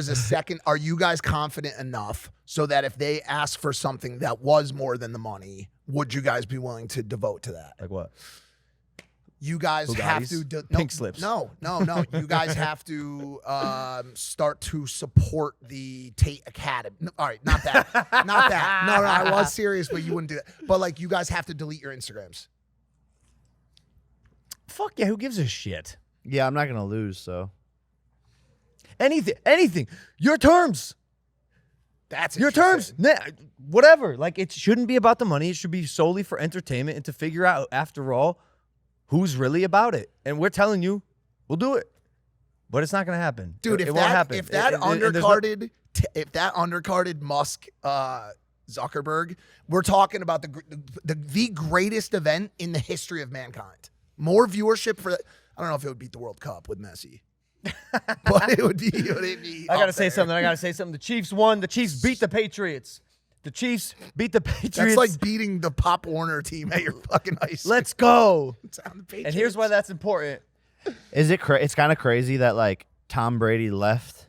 a second? Are you guys confident enough so that if they ask for something that was more than the money, would you guys be willing to devote to that? Like what? You guys have to pink slips. No. You guys have to start to support the Tate Academy. No, all right, not that. Not that. No, I was serious, but you wouldn't do that. But like, you guys have to delete your Instagrams. Fuck yeah, who gives a shit? Yeah, I'm not gonna lose, so anything. Your terms. That's your terms. Whatever. Like, it shouldn't be about the money. It should be solely for entertainment and to figure out, after all, who's really about it. And we're telling you, we'll do it. But it's not going to happen. Dude, it won't happen. If that undercarded Musk Zuckerberg, we're talking about the greatest event in the history of mankind. More viewership for that. I don't know if it would beat the World Cup with Messi. But it would be I got to say something. The Chiefs won. The Chiefs beat the Patriots. The Chiefs beat the Patriots. That's like beating the Pop Warner team at your fucking high school. Let's go. And here's why that's important. It's kind of crazy that like Tom Brady left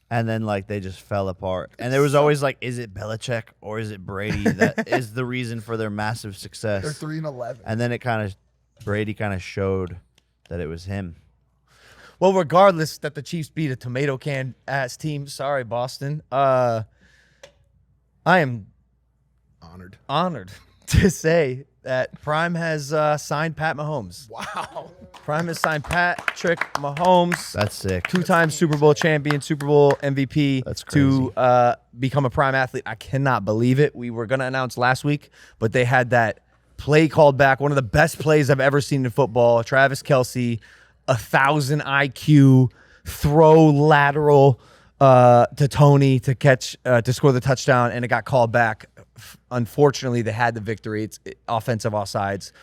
And then like they just fell apart. And there was always like, is it Belichick or is it Brady that is the reason for their massive success? They're 3-11. And then Brady kind of showed that it was him. Well, regardless that the Chiefs beat a tomato can ass team, sorry Boston. I am honored to say that Prime has signed Pat Mahomes. Wow. Prime has signed Patrick Mahomes. That's sick. 2-time Super Bowl champion, Super Bowl MVP. That's crazy. To become a Prime athlete. I cannot believe it. We were going to announce last week, but they had that play called back. One of the best plays I've ever seen in football. Travis Kelce, 1,000 IQ, throw lateral to Tony to catch, to score the touchdown, and it got called back. Unfortunately, they had the victory. It's offensive offsides.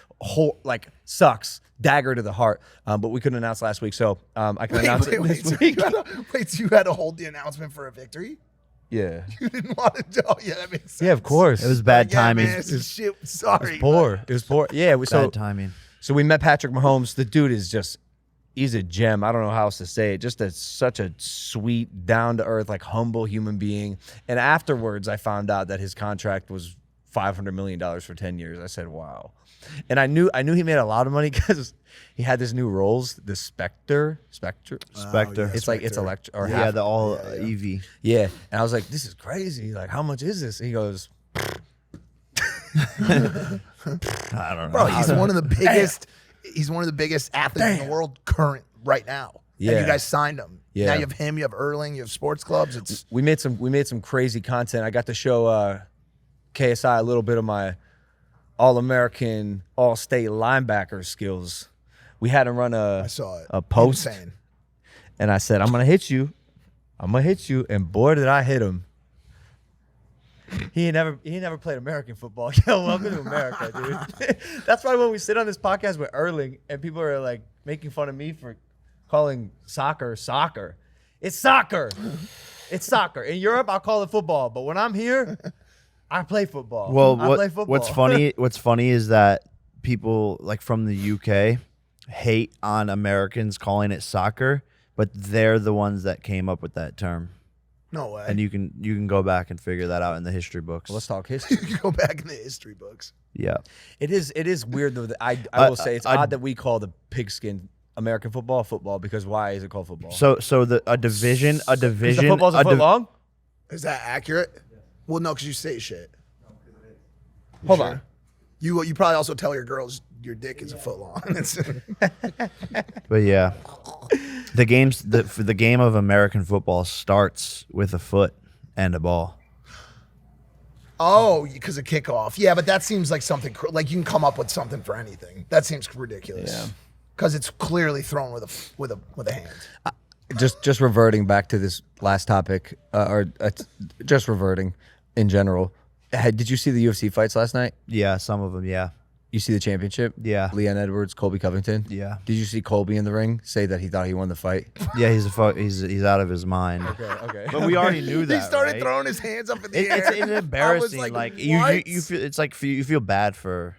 Sucks. Dagger to the heart. But we couldn't announce last week, so I can announce it this week. So you had to hold the announcement for a victory? Yeah. You didn't want to do. Yeah, that makes sense. Yeah, of course. It was bad timing. Man, shit, sorry. It was poor. Yeah. Bad timing. So we met Patrick Mahomes. The dude is he's a gem. I don't know how else to say it. Just such a sweet, down-to-earth, like humble human being. And afterwards, I found out that his contract was $500 million for 10 years. I said, wow. And I knew he made a lot of money because he had this new Rolls, the Spectre. Spectre. It's like it's electric or Yeah, the all EV. Yeah. And I was like, this is crazy. Like, how much is this? And he goes, I don't know. Bro, he's one of the biggest. He's one of the biggest athletes in the world right now. Yeah. And you guys signed him. Yeah. Now you have him. You have Erling. You have sports clubs. It's we made some crazy content. I got to show KSI a little bit of my All-American, All-State linebacker skills. We had him run I saw it. a post, Insane. and I said, "I'm gonna hit you, and boy, did I hit him! He ain't never played American football. Yo, welcome to America, dude. That's why when we sit on this podcast with Erling, and people are like making fun of me for calling soccer. It's soccer. It's soccer. In Europe, I'll call it football, but when I'm here, I play football. Well, I play football. what's funny is that people like from the UK hate on Americans calling it soccer, but they're the ones that came up with that term. No way. And you can go back and figure that out in the history books. Let's talk history. You go back in the history books. Yeah. It is weird though. That I will say it's odd that we call the pigskin American football because why is it called football? So a division. Is the football's a foot long? Is that accurate? Well, no, because you say shit. Hold on. You probably also tell your girls your dick is a foot long. But yeah, the game of American football starts with a foot and a ball. Oh, because of kickoff. Yeah, but that seems like something like you can come up with something for anything. That seems ridiculous. Yeah. Because it's clearly thrown with a hand. Just reverting back to this last topic, just reverting in general. Did you see the UFC fights last night? Yeah, some of them. Yeah. You see the championship? Yeah. Leon Edwards, Colby Covington. Yeah. Did you see Colby in the ring say that he thought he won the fight? Yeah, he's out of his mind. Okay. But we already knew that. He started right? throwing his hands up in the air. It's embarrassing. I was like what? you feel it's like you feel bad for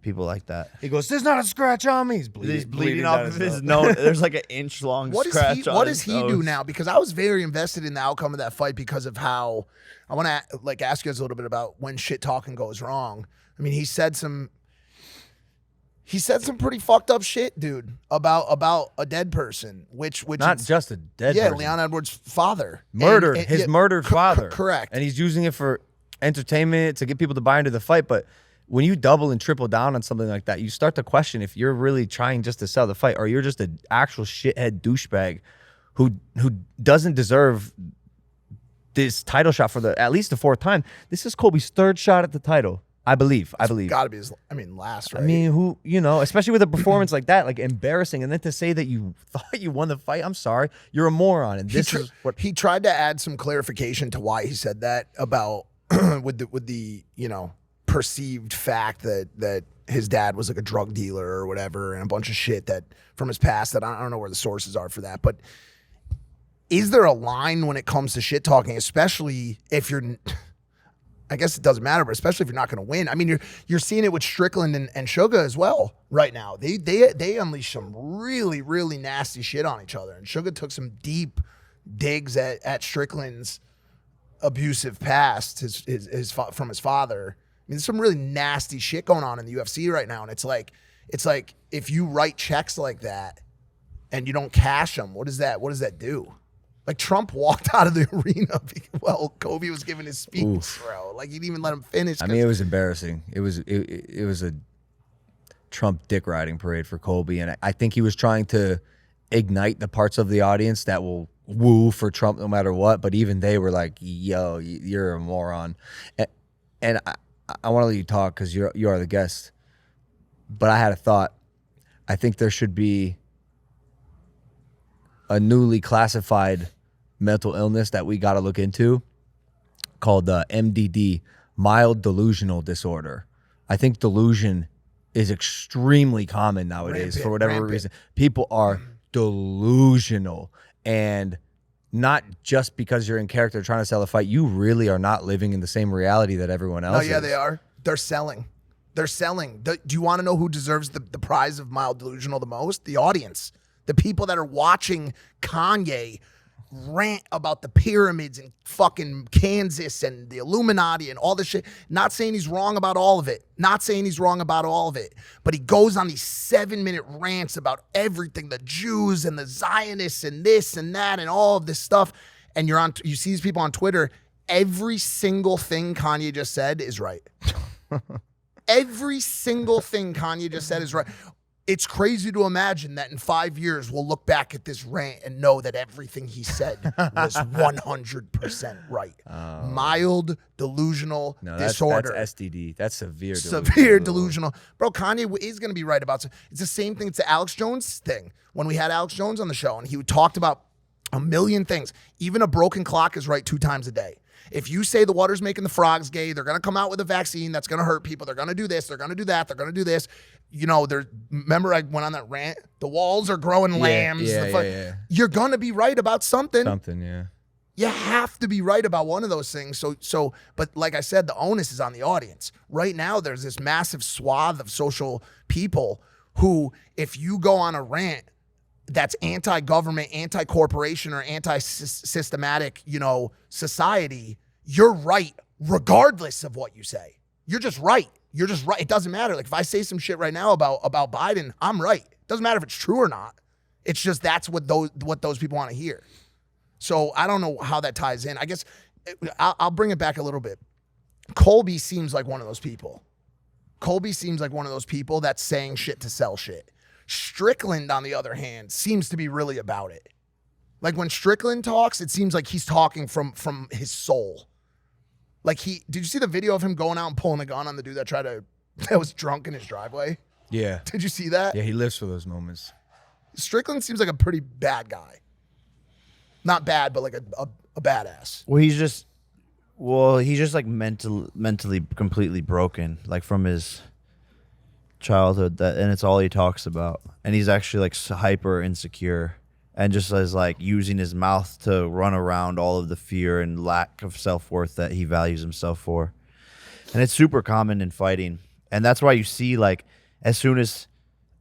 people like that. He goes, "There's not a scratch on me." He's bleeding off of his nose. There's like an inch long scratch. What does he do now? Because I was very invested in the outcome of that fight because of how I want to like ask you guys a little bit about when shit talking goes wrong. I mean, he said some pretty fucked up shit, dude, about a dead person, which not is, just a dead person. Leon Edwards' father, murdered his murdered father, correct, and he's using it for entertainment to get people to buy into the fight, but. When you double and triple down on something like that, you start to question if you're really trying just to sell the fight or you're just an actual shithead douchebag who doesn't deserve this title shot for at least the fourth time. This is Colby's third shot at the title, I believe. Got to be his, last, right? I mean, especially with a performance like that, like embarrassing, and then to say that you thought you won the fight, I'm sorry, you're a moron. And this is what he tried to add some clarification to why he said that about with the perceived fact that his dad was like a drug dealer or whatever and a bunch of shit that from his past that I don't know where the sources are for that. But is there a line when it comes to shit talking, especially if you're, I guess it doesn't matter, but especially if you're not going to win. I mean, you're seeing it with Strickland and Suga as well right now. They unleashed some really, really nasty shit on each other. And Suga took some deep digs at Strickland's abusive past, from his father. I mean, there's some really nasty shit going on in the UFC right now, and it's like if you write checks like that and you don't cash them, what does that do? Like, Trump walked out of the arena while Kobe was giving his speech, bro. Like, he didn't even let him finish. I mean, it was embarrassing. It was a Trump dick riding parade for Colby, and I think he was trying to ignite the parts of the audience that will woo for Trump no matter what. But even they were like, "Yo, you're a moron," and I want to let you talk because you are the guest. But I had a thought. I think there should be a newly classified mental illness that we got to look into called MDD, mild delusional disorder. I think delusion is extremely common nowadays for whatever reason. People are delusional, and not just because you're in character trying to sell a fight. You really are not living in the same reality that everyone else is. Yeah, they are. They're selling. Do you want to know who deserves the prize of mild delusional the most? The audience. The people that are watching Kanye rant about the pyramids in fucking Kansas and the Illuminati and all this shit. Not saying he's wrong about all of it. But he goes on these 7-minute rants about everything, the Jews and the Zionists and this and that and all of this stuff. And you see these people on Twitter. Every single thing Kanye just said is right. Every single thing Kanye just said is right. It's crazy to imagine that in 5 years, we'll look back at this rant and know that everything he said was 100% right. Mild delusional disorder. That's STD. That's severe delusional. Severe delusional. Bro, Kanye is going to be right about it. It's the same thing. It's the Alex Jones thing. When we had Alex Jones on the show and he talked about a million things. Even a broken clock is right 2 times a day. If you say the water's making the frogs gay, they're going to come out with a vaccine that's going to hurt people. They're going to do this. They're going to do that. They're going to do this. You know, remember I went on that rant? The walls are growing lambs. Yeah. You're going to be right about something. Yeah. You have to be right about one of those things. But like I said, the onus is on the audience. Right now, there's this massive swath of social people who, if you go on a rant that's anti-government, anti-corporation, or anti-systematic, society, you're right regardless of what you say. You're just right. It doesn't matter. Like, if I say some shit right now about Biden, I'm right. It doesn't matter if it's true or not. It's just that's what those people want to hear. So I don't know how that ties in. I guess I'll bring it back a little bit. Colby seems like one of those people. That's saying shit to sell shit. Strickland, on the other hand, seems to be really about it. Like, when Strickland talks, it seems like he's talking from his soul. Like, did you see the video of him going out and pulling a gun on the dude that was drunk in his driveway? Yeah. Did you see that? Yeah, he lives for those moments. Strickland seems like a pretty bad guy. Not bad, but like a badass. Well, he's just like mentally completely broken, like from his childhood, and it's all he talks about. And he's actually like hyper insecure and just is like using his mouth to run around all of the fear and lack of self-worth that he values himself for. And it's super common in fighting. And that's why you see, like, as soon as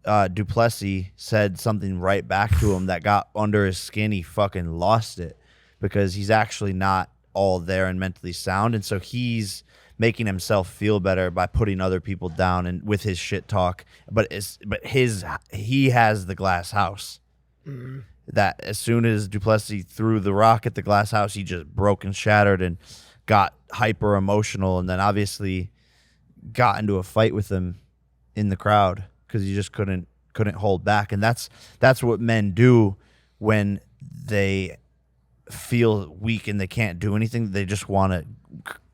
Duplessis said something right back to him that got under his skin, he fucking lost it, because he's actually not all there and mentally sound. And so he's making himself feel better by putting other people down and with his shit talk. But he has the glass house. Mm-hmm. That as soon as Duplessis threw the rock at the glass house, he just broke and shattered and got hyper emotional, and then obviously got into a fight with him in the crowd because he just couldn't hold back. And that's what men do when they feel weak and they can't do anything. They just want to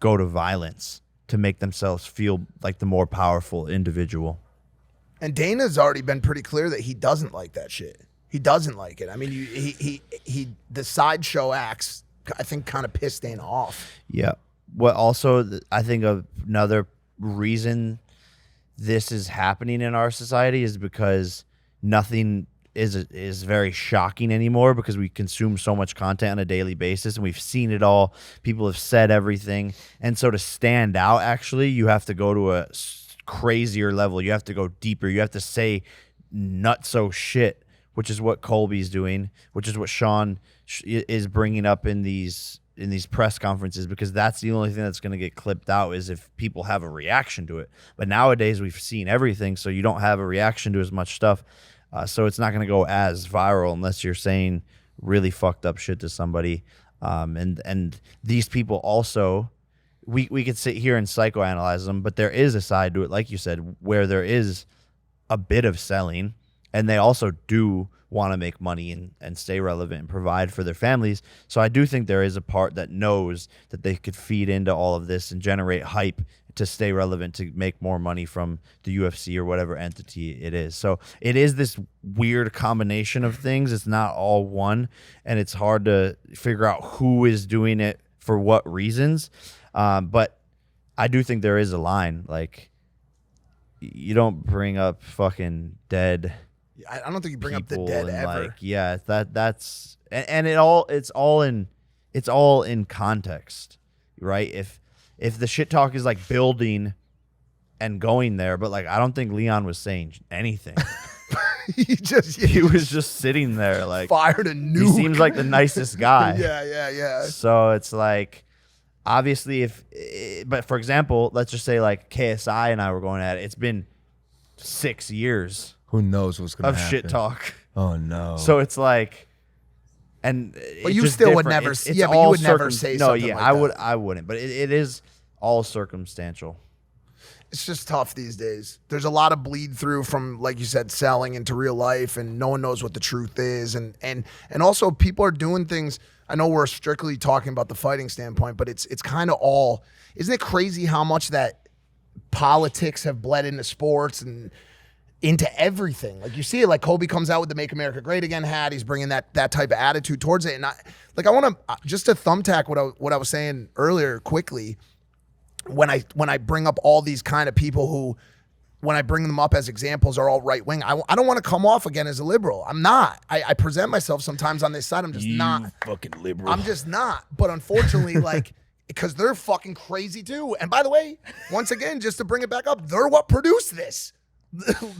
go to violence to make themselves feel like the more powerful individual. And Dana's already been pretty clear that he doesn't like that shit. He doesn't like it. I mean, the sideshow acts, I think, kind of pissed Dana off. Yeah. What also, I think another reason this is happening in our society is because nothing is very shocking anymore, because we consume so much content on a daily basis and we've seen it all. People have said everything. And so to stand out, actually, you have to go to a crazier level. You have to go deeper. You have to say nutso shit which is what Colby's doing, which is what Sean is bringing up in these press conferences, because that's the only thing that's going to get clipped out is if people have a reaction to it. But nowadays we've seen everything, so you don't have a reaction to as much stuff. So it's not going to go as viral unless you're saying really fucked up shit to somebody. And these people also, we could sit here and psychoanalyze them, but there is a side to it, like you said, where there is a bit of selling, and they also do want to make money and stay relevant and provide for their families. So I do think there is a part that knows that they could feed into all of this and generate hype to stay relevant, to make more money from the UFC or whatever entity it is. So it is this weird combination of things. It's not all one, and it's hard to figure out who is doing it for what reasons. But I do think there is a line. Like, you don't bring up fucking dead. I don't think you bring up the dead ever. Like, yeah, that's it's all in context, right? If the shit talk is like building and going there, but like I don't think Leon was saying anything. He was just sitting there like fired a nuke. He seems like the nicest guy. Yeah. So it's like, obviously, but for example, let's just say like KSI and I were going at it. It's been 6 years. Who knows what's going to happen? Of shit talk. Oh no. So it's like, and but you still would never. But you would never say something like that. I wouldn't. But it is all circumstantial. It's just tough these days. There's a lot of bleed through from, like you said, selling into real life, and no one knows what the truth is, and also people are doing things. I know we're strictly talking about the fighting standpoint, but it's kind of all. Isn't it crazy how much that politics have bled into sports and into everything? Like, you see it, like Colby comes out with the Make America Great Again hat. He's bringing that type of attitude towards it. And I want to just to thumbtack what I was saying earlier quickly. When I bring up all these kind of people who, when I bring them up as examples, are all right wing. I don't want to come off again as a liberal. I'm not. I present myself sometimes on this side. I'm just not. Fucking liberal. I'm just not. But unfortunately, like, because they're fucking crazy too. And by the way, once again, just to bring it back up, they're what produced this.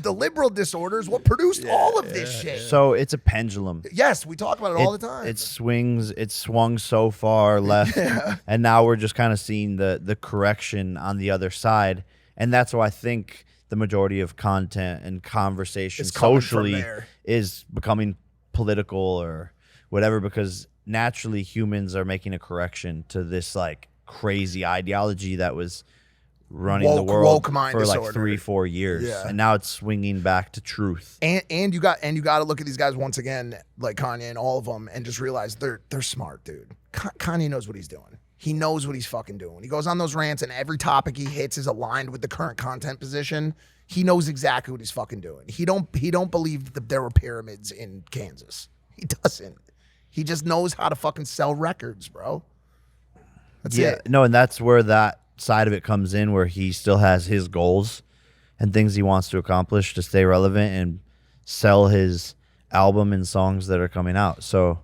The liberal disorder is what produced all of this shit. So it's a pendulum. Yes, we talk about it all the time. It swung so far left, and now we're just kind of seeing the correction on the other side. And that's why I think the majority of content and conversation socially is becoming political or whatever, because naturally humans are making a correction to this like crazy ideology that was running the world for like disorder. 3-4 years, and now it's swinging back to truth. And you got to look at these guys once again, like Kanye and all of them, and just realize they're smart, dude. Kanye knows what he's doing. He knows what he's fucking doing. He goes on those rants, and every topic he hits is aligned with the current content position. He knows exactly what he's fucking doing. He don't believe that there were pyramids in Kansas. He doesn't. He just knows how to fucking sell records, bro. That's it. No, and that's where that side of it comes in, where he still has his goals and things he wants to accomplish to stay relevant and sell his album and songs that are coming out. So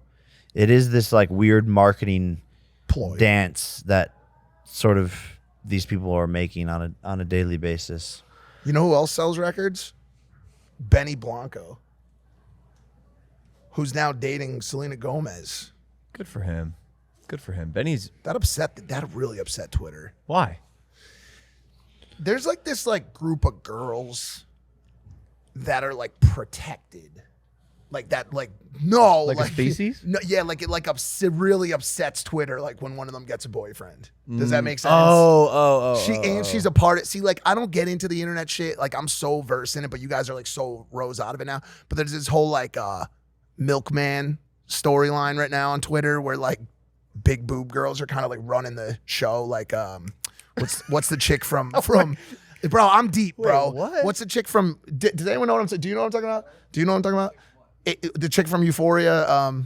it is this like weird marketing ploy dance that sort of these people are making on a daily basis. You know who else sells records? Benny Blanco, who's now dating Selena Gomez. Good for him. Good for him. Benny's that really upset Twitter. Why? There's like this like group of girls that are like protected, like that, like no, like a species. No, yeah, like it like really upsets Twitter. Like when one of them gets a boyfriend. Does that make sense? She's a part of. See, like I don't get into the internet shit. Like I'm so versed in it, but you guys are like so rose out of it now. But there's this whole like milkman storyline right now on Twitter where like big boob girls are kind of like running the show. Like what's the chick from bro, I'm deep, bro. Wait, what? What's the chick from does anyone know what I'm saying? Do you know what I'm talking about? The chick from Euphoria,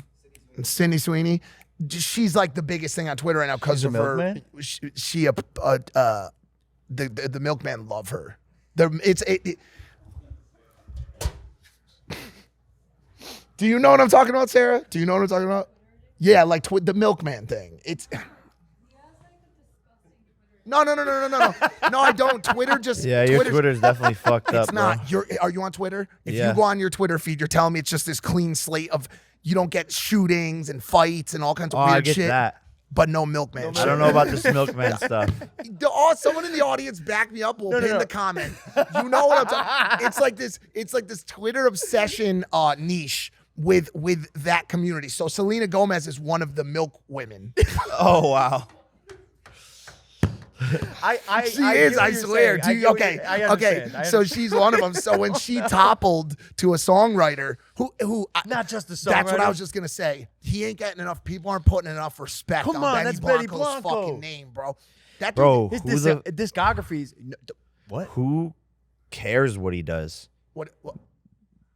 Sydney Sweeney. She's like the biggest thing on Twitter right now because of her. The milkman love her. Do you know what I'm talking about, Sarah? Do you know what I'm talking about? Yeah, like the milkman thing. No. No, I don't. Twitter just. Yeah, your Twitter's definitely fucked up. It's not. Are you on Twitter? If Yeah. you go on your Twitter feed, you're telling me it's just this clean slate of you don't get shootings and fights and all kinds of Oh, weird I get shit. that. But no milkman. I don't know about this milkman stuff. Someone in the audience back me up. Will pin the comment. You know what I'm talking? It's like this Twitter obsession niche with that community. So Selena Gomez is one of the milk women. Oh wow. She is, I swear. Okay. So she's one of them. So when she toppled to a songwriter who Not just a songwriter. That's what I was just gonna say. He ain't getting enough. People aren't putting enough respect Come on on, Benny that's Benny Blanco's Blanco. fucking name, bro. That Bro, dude, His discography's what? who cares what he does? what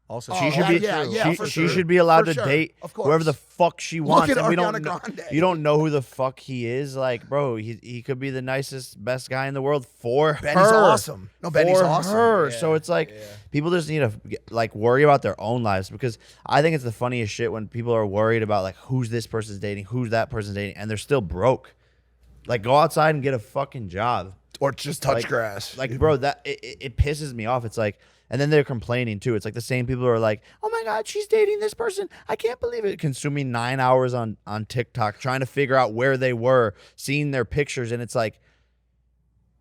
Also, Oh, She should be. yeah, for she sure. should be allowed For to sure. date Of course. whoever the fuck she wants. at And we don't. Ariana Know, Grande. you don't know who the fuck he is. Like, bro, he could be the nicest, best guy in the world for Benny's her. awesome. No, Benny's for awesome. her. Yeah, So it's like people just need to like worry about their own lives, because I think it's the funniest shit when people are worried about like who's this person's dating, who's that person's dating, and they're still broke. Like, go outside and get a fucking job. Or just touch Like- grass. Like, bro, that it pisses me off. It's like, and then they're complaining too. It's like the same people who are like, "Oh my God, she's dating this person. I can't believe it." Consuming 9 hours on TikTok trying to figure out where they were, seeing their pictures, and it's like,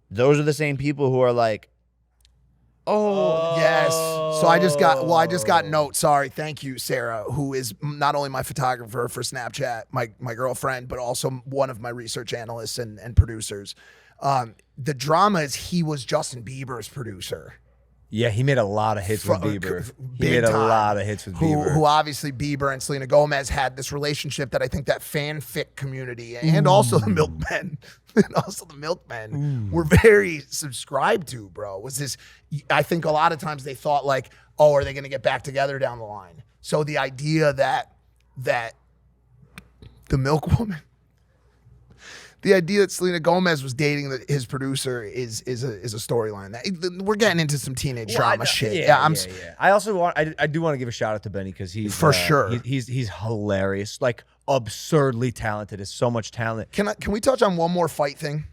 those are the same people who are like, "Oh, Yes. So I just got note. Sorry. Thank you, Sarah, who is not only my photographer for Snapchat, my girlfriend, but also one of my research analysts and producers. The drama is he was Justin Bieber's producer. yeah, he made a lot of hits with Bieber. He Big made a time. lot of hits with Bieber. Who obviously Bieber and Selena Gomez had this relationship that I think that fanfic community and also the milkmen were very subscribed to, bro. Was this, I think a lot of times they thought like, oh, are they going to get back together down the line? So the idea that the milk woman, the idea that Selena Gomez was dating his producer is a storyline. We're getting into some teenage drama shit. I also want. I do want to give a shout out to Benny because he's For sure. He's hilarious, like absurdly talented. Has so much talent. Can we touch on one more fight thing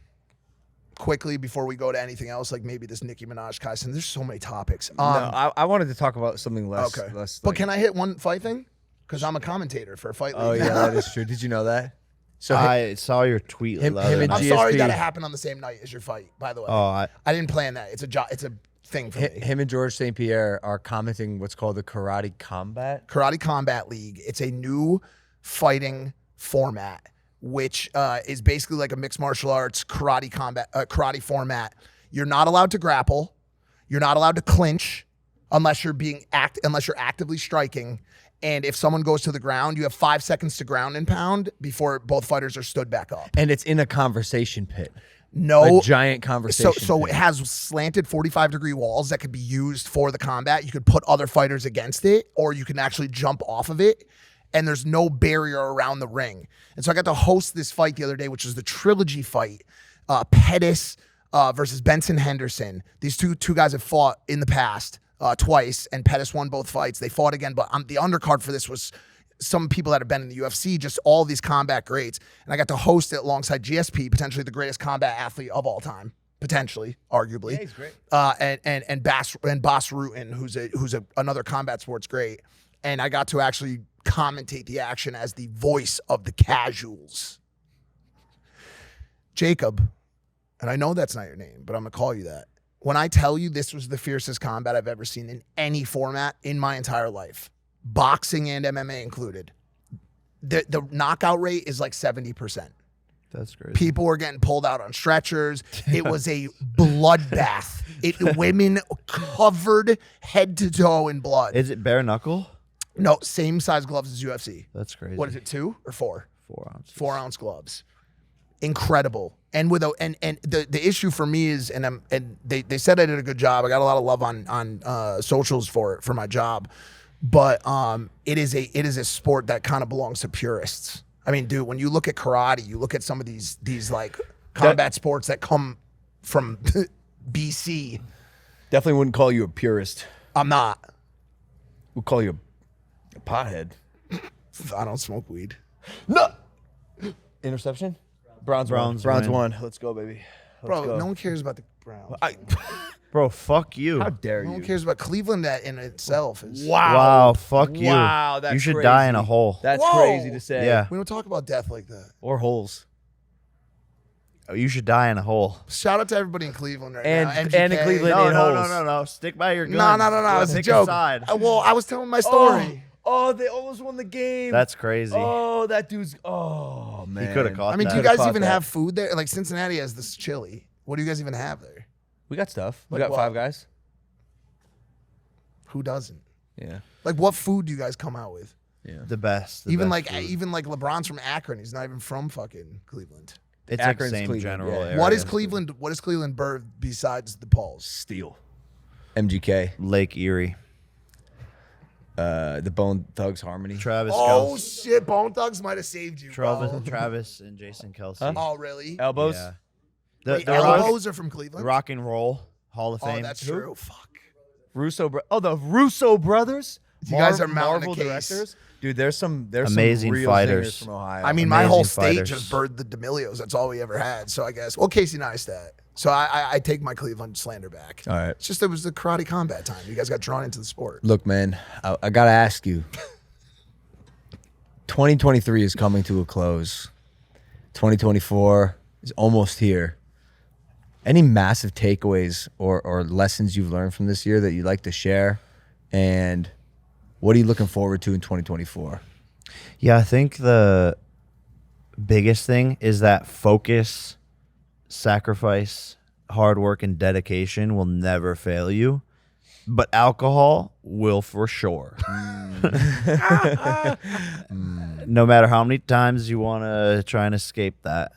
quickly before we go to anything else? Like maybe this Nicki Minaj Kyson. There's so many topics. No, I wanted to talk about something less. Okay. Less But like- can I hit one fight thing? Because I'm a commentator for a fight league. Oh yeah, that is true. Did you know that? So I saw your tweet. him the other and night. I'm sorry GSP. that it happened on the same night as your fight. By the way, Oh, I didn't plan that. It's a thing for me. him and George St. Pierre are commenting what's called the Karate Combat. Karate Combat League. It's a new fighting format, which is basically like a mixed martial arts karate format. You're not allowed to grapple. You're not allowed to clinch unless you're actively striking. And if someone goes to the ground, you have 5 seconds to ground and pound before both fighters are stood back up. And it's in a conversation pit. No A giant conversation So pit. it has slanted 45-degree walls that could be used for the combat. You could put other fighters against it, or you can actually jump off of it. And there's no barrier around the ring. And so I got to host this fight the other day, which was the trilogy fight, Pettis versus Benson Henderson. These two guys have fought in the past twice, and Pettis won both fights. They fought again, but the undercard for this was some people that have been in the UFC, just all these combat greats. And I got to host it alongside GSP, potentially the greatest combat athlete of all time, potentially, arguably. Yeah, he's great. And Bas Rutten, who's another combat sports great. And I got to actually commentate the action as the voice of the casuals. Jacob, and I know that's not your name, but I'm gonna call you that. When I tell you this was the fiercest combat I've ever seen in any format in my entire life, boxing and MMA included, the knockout rate is like 70%. That's crazy. People were getting pulled out on stretchers. It was a bloodbath. Women covered head to toe in blood. Is it bare knuckle? No, same size gloves as UFC. That's crazy. What is it, 2 or 4? 4 ounces. 4-ounce gloves. Incredible. And the issue for me is, and they said I did a good job. I got a lot of love on socials for my job, but it is a sport that kind of belongs to purists. I mean, dude, when you look at karate, you look at some of these like combat sports that come from BC. Definitely wouldn't call you a purist. I'm not. We'll call you a pothead. I don't smoke weed. No. Interception? Browns win. won. Let's go, baby. Bro, no one cares about the Browns. Bro, fuck you. How dare No you? one cares about Cleveland. That in itself is. Wow, fuck you. Wow, that's you should crazy. die in a hole. That's Whoa. crazy to say. Yeah. We don't talk about death like that. Or holes. You should die in a hole. Shout out to everybody in Cleveland right And- now. and MGK. in Cleveland. No, in no, holes. no. Stick by your guns. No. It's a Pick joke. side. Well, I was telling my story. Oh, they almost won the game. That's crazy. Oh, that dude's. Oh, man. He could have caught I mean, that. do you Could've guys caught even that. have food there? Like Cincinnati has this chili. What do you guys even have there? We got stuff. We Like got what? Five Guys. Who doesn't? Yeah. Like, what food do you guys come out with? Yeah. The best. the Even best like food. even like LeBron's from Akron. He's not even from fucking Cleveland. It's Akron's like same Cleveland, general yeah. area. What is Cleveland? What is Cleveland bird besides the Pauls? Steel. MGK. Lake Erie. The Bone Thugs Harmony. Travis Oh Kelce. shit! Bone Thugs might have saved you, bro. Travis and Jason Kelsey. Huh? Oh really? Elbows. Yeah. Wait, The Elbows are from Cleveland. rock and roll Hall of Oh, Fame. that's true. Fuck. The Russo brothers. You guys are mounting Marvel the case. directors. Dude, there's some Amazing some real fighters. zingers from Ohio. I mean, my Amazing whole state fighters. just birthed the D'Amelios. That's all we ever had. So I guess, well, Casey Neistat. So I take my Cleveland slander back. All right. It's just it was the karate combat time. You guys got drawn into the sport. Look, man, I gotta ask you. 2023 is coming to a close. 2024 is almost here. Any massive takeaways or lessons you've learned from this year that you'd like to share? And what are you looking forward to in 2024? Yeah, I think the biggest thing is that focus, sacrifice, hard work, and dedication will never fail you. But alcohol will for sure. No matter how many times you want to try and escape that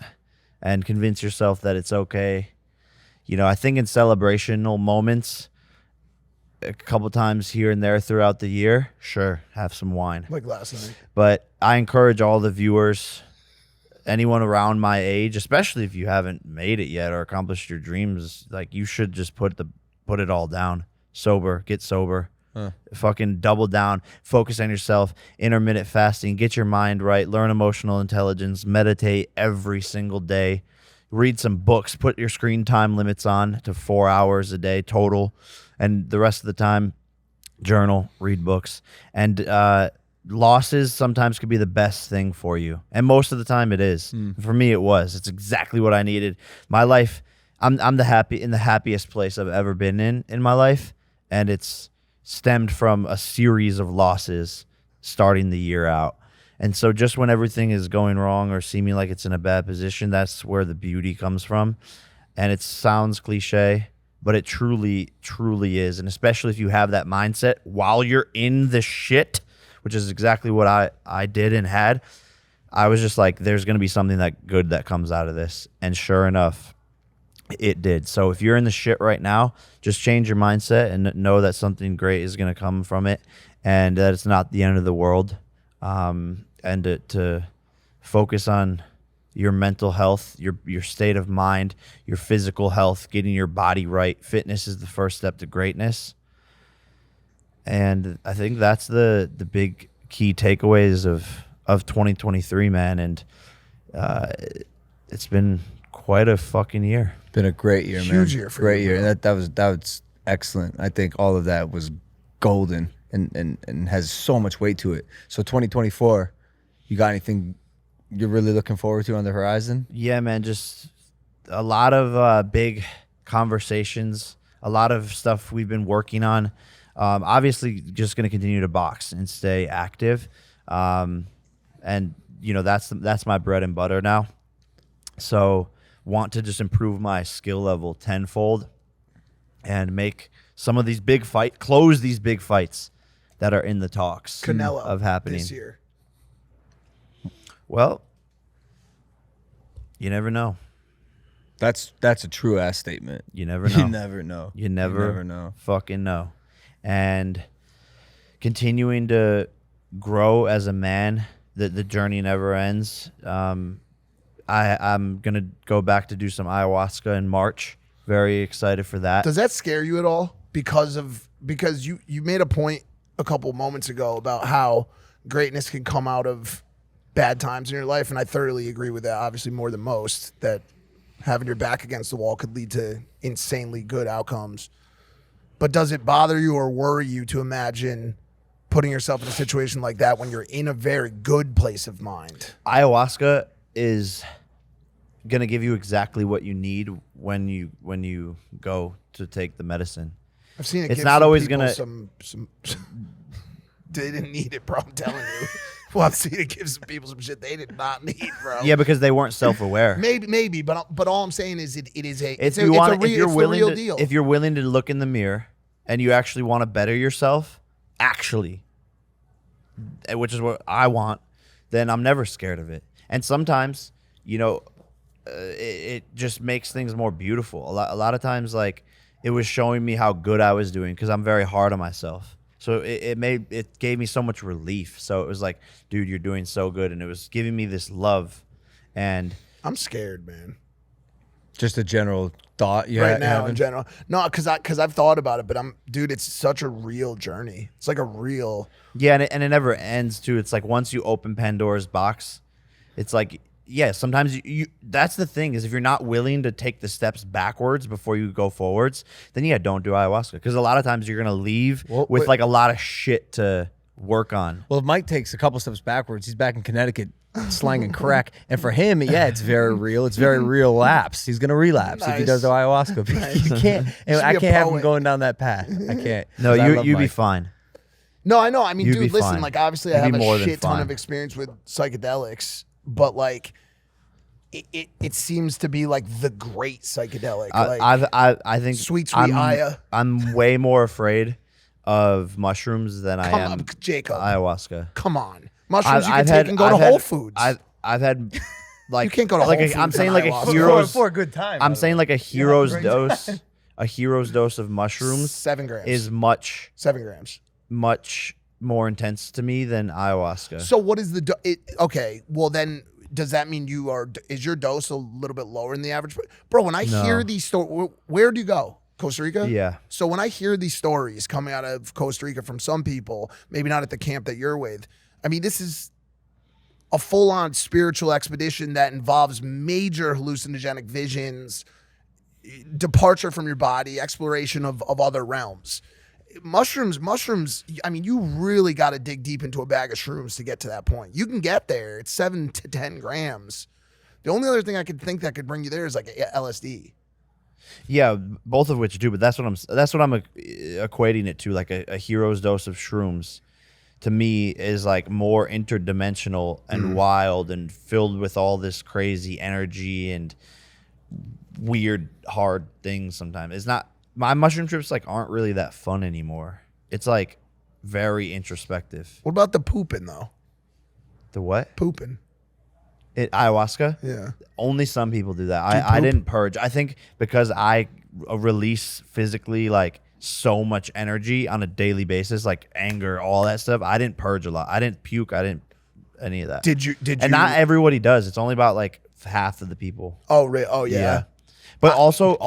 and convince yourself that it's okay. You know, I think in celebrational moments, a couple times here and there throughout the year, sure, have some wine. Like last night. But I encourage all the viewers, anyone around my age, especially if you haven't made it yet or accomplished your dreams, like you should just put it all down. Sober, get sober. Fucking double down, focus on yourself, intermittent fasting, get your mind right, learn emotional intelligence, meditate every single day, read some books, put your screen time limits on to 4 hours a day total, and the rest of the time, journal, read books. And losses sometimes could be the best thing for you, and most of the time it is. For me, it was. It's exactly what I needed. My life, I'm in the happiest place I've ever been in my life, and it's stemmed from a series of losses starting the year out. And so just when everything is going wrong or seeming like it's in a bad position, that's where the beauty comes from. And it sounds cliche, but it truly, truly is. And especially if you have that mindset while you're in the shit, which is exactly what I did and had, I was just like, there's going to be something that good that comes out of this. And sure enough, it did. So if you're in the shit right now, just change your mindset and know that something great is going to come from it, and that it's not the end of the world. And to focus on your mental health, your state of mind, your physical health, getting your body right. Fitness is the first step to greatness. And I think that's the big key takeaways of 2023, man. And it's been quite a fucking year. Been a great year, man. Huge year for great you, year. bro. That was excellent. I think all of that was golden and has so much weight to it. So 2024, you got anything you're really looking forward to on the horizon? Yeah, man, just a lot of big conversations, a lot of stuff we've been working on. Obviously, just going to continue to box and stay active. And, you know, that's my bread and butter now. So want to just improve my skill level tenfold and make some of these close these big fights that are in the talks Canelo of happening this year. Well, you never know. That's a true ass statement. You never know. You never know. You never know. Fucking know. And continuing to grow as a man, the journey never ends. I'm going to go back to do some ayahuasca in March. Very excited for that. Does that scare you at all? Because you made a point a couple moments ago about how greatness can come out of bad times in your life, and I thoroughly agree with that. Obviously, more than most. That having your back against the wall could lead to insanely good outcomes. But does it bother you or worry you to imagine putting yourself in a situation like that when you're in a very good place of mind? Ayahuasca is gonna give you exactly what you need when you go to take the medicine. I've seen it. It's give not some always people gonna. some they didn't need it, bro. I'm telling you. Well, I've seen it give some people some shit they did not need, bro. Yeah, because they weren't self-aware. Maybe, but all I'm saying is it is a If it's the real deal. If you're willing to look in the mirror and you actually want to better yourself, actually, which is what I want, then I'm never scared of it. And sometimes, you know, it just makes things more beautiful. A lot of times, like, it was showing me how good I was doing because I'm very hard on myself. So it gave me so much relief. So it was like, dude, you're doing so good, and it was giving me this love. And I'm scared, man. Just a general thought you Right now, having? in general, no, because I've thought about it, but dude, it's such a real journey. It's like a real. yeah, and it never ends too. It's like once you open Pandora's box, it's like, yeah, sometimes you that's the thing, is if you're not willing to take the steps backwards before you go forwards, then yeah, don't do ayahuasca, because a lot of times you're gonna leave with like a lot of shit to work on. Well, if Mike takes a couple steps backwards, he's back in Connecticut slanging crack. And for him, yeah, it's very real. It's very real lapse. He's going to relapse if he does the ayahuasca. You can't. And I can't have him going down that path. I can't. No, you'd be fine. No, I know. I mean, You'd be dude, listen. fine. Like, obviously, You'd I be have more a than shit ton fine. of experience with psychedelics, but like, it seems to be like the great psychedelic. I think sweet I'm, I'm way more afraid of mushrooms than I am Jacob. ayahuasca. Come on, mushrooms you can I've take had- and go I've to had- Whole Foods. I've had like You can't go to like Whole I'm Foods saying on like a ayahuasca. hero's For a good time. I'm saying like a hero's dose. A hero's dose of mushrooms 7 grams is much 7 grams. much more intense to me than ayahuasca. So what is the okay? Well, then does that mean is your dose a little bit lower than the average? Bro, when I hear these stories, where do you go? Costa Rica? Yeah. So when I hear these stories coming out of Costa Rica from some people, maybe not at the camp that you're with, I mean, this is a full-on spiritual expedition that involves major hallucinogenic visions, departure from your body, exploration of other realms. Mushrooms, I mean, you really got to dig deep into a bag of shrooms to get to that point. You can get there. It's 7 to 10 grams. The only other thing I could think that could bring you there is like LSD. Yeah, both of which do, but that's what I'm equating it to, like a hero's dose of shrooms. To me, is like more interdimensional and wild and filled with all this crazy energy and weird, hard things. Sometimes it's not. My mushroom trips like aren't really that fun anymore. It's like very introspective. What about the pooping though? The what? Pooping. Ayahuasca? Yeah. Only some people do that. I didn't purge. I think because I release physically like so much energy on a daily basis, like anger, all that stuff. I didn't purge a lot. I didn't puke. I didn't any of that. Did you? And not everybody does. It's only about like half of the people. Oh, really? Oh, yeah. But also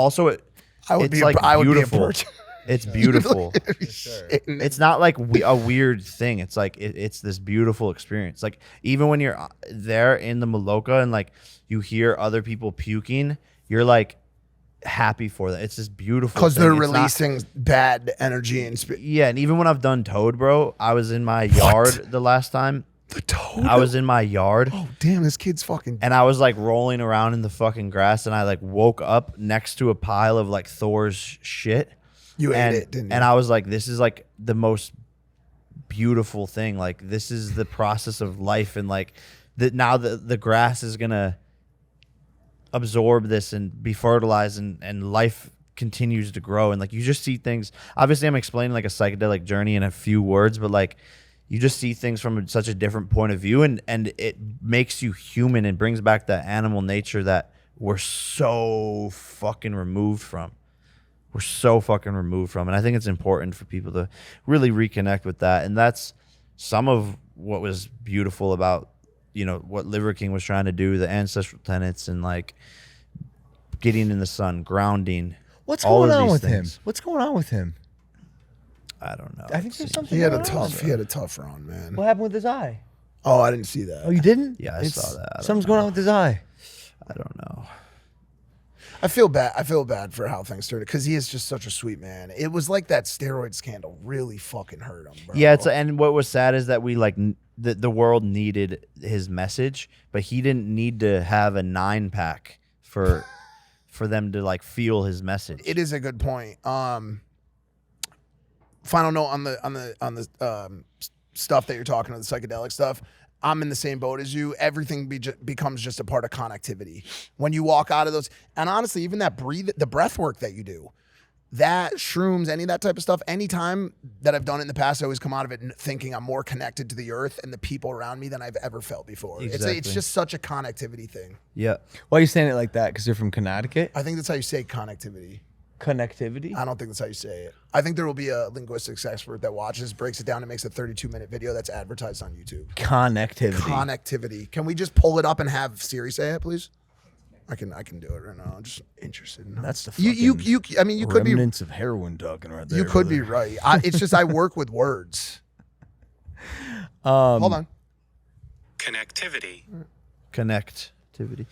I would it's be. like I would beautiful. be a purge. It's beautiful. Shit. It's not like a weird thing. It's like it's this beautiful experience. Like even when you're there in the Maloka and like you hear other people puking, you're like happy for that. It's this beautiful Because they're thing. It's not- releasing bad energy and yeah, and even when I've done Toad, bro, I was in my yard the last time. the toad. I was in my yard. Oh damn! This kid's fucking. And I was like rolling around in the fucking grass, and I like woke up next to a pile of like Thor's shit. You ate it, didn't you? And I was like, this is like the most beautiful thing. Like this is the process of life, and like now the grass is gonna absorb this and be fertilized, and life continues to grow. And like you just see things. Obviously, I'm explaining like a psychedelic journey in a few words, but like you just see things from such a different point of view, and it makes you human and brings back that animal nature that we're so fucking removed from. We're so fucking removed from. And I think it's important for people to really reconnect with that. And that's some of what was beautiful about, you know, what Liver King was trying to do, the ancestral tenets, and like getting in the sun, grounding. What's all going of on these with him? things. What's going on with him? I don't know. I think there's something. he had a going on. tough run, man. What happened with his eye? Oh, I didn't see that. Oh, you didn't? Yeah, I saw that. I don't Something's going on with his eye. I don't know. I feel bad. I feel bad for how things turned because he is just such a sweet man. It was like that steroid scandal really fucking hurt him, bro. Yeah, and what was sad is that we like the world needed his message, but he didn't need to have a 9-pack for them to like feel his message. It is a good point. Final note on the stuff that you're talking about, the psychedelic stuff. I'm in the same boat as you. Everything becomes just a part of connectivity. When you walk out of those, and honestly, even the breath work that you do, that shrooms, any of that type of stuff, anytime that I've done it in the past, I always come out of it thinking I'm more connected to the earth and the people around me than I've ever felt before. Exactly. It's just such a connectivity thing. Yeah. Why are you saying it like that? Because you're from Connecticut? I think that's how you say connectivity. Connectivity? I don't think that's how you say it. I think there will be a linguistics expert that watches, breaks it down, and makes a 32-minute video that's advertised on YouTube. Connectivity. Connectivity. Can we just pull it up and have Siri say it, please? I can do it right now. I'm just interested in That's the you. I mean, you could be remnants of heroin talking right there. you could be right. It's just I work with words. Hold on. Connectivity. Connectivity.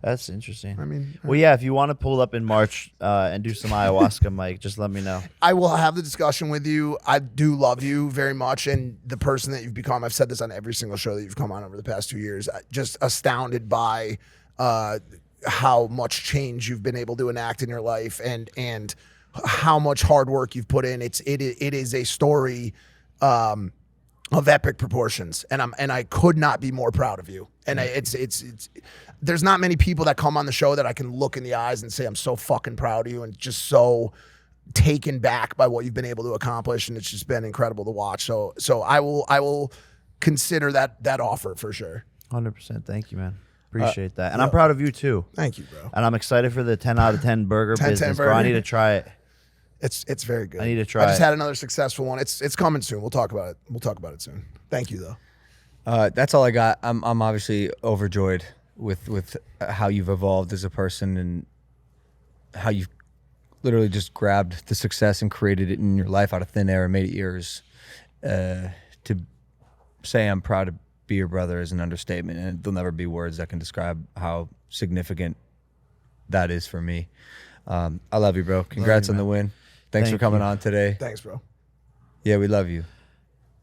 That's interesting. I mean, well, yeah, if you want to pull up in March and do some ayahuasca, Mike, just let me know. I will have the discussion with you. I do love you very much, and the person that you've become. I've said this on every single show that you've come on over the past 2 years. Just astounded by how much change you've been able to enact in your life, and how much hard work you've put in. It is a story of epic proportions, and I could not be more proud of you. And it's there's not many people that come on the show that I can look in the eyes and say I'm so fucking proud of you, and just so taken back by what you've been able to accomplish, and it's just been incredible to watch. So I will consider that offer for sure. 100%. Thank you, man. Appreciate that. And I'm proud of you too. Thank you, bro. And I'm excited for the 10 out of 10 burger 10 business, burger. bro. I need to try it. It's very good. I need to try I just it. had another successful one. It's coming soon. We'll talk about it. We'll talk about it soon. Thank you though. That's all I got. I'm obviously overjoyed with how you've evolved as a person and how you've literally just grabbed the success and created it in your life out of thin air and made it yours. To say I'm proud to be your brother is an understatement, and there'll never be words that can describe how significant that is for me. I love you, bro. Congrats on the win. Thanks for coming on today. Thanks, bro. Yeah, we love you.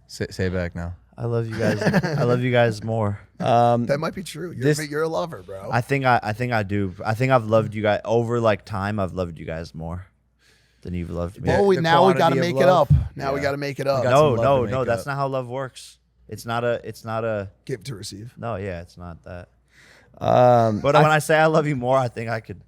Say it back now. I love you guys. I love you guys more. That might be true. You're a lover, bro. I think I do. I think I've loved you guys over like time. I've loved you guys more than you've loved me. Well, now we got to quantity of make it love. up. Now we got to make it up. got some love to No. make That's up. not how love works. It's not a. Give to receive. No, yeah, it's not that. But But when I say I love you more, I think I could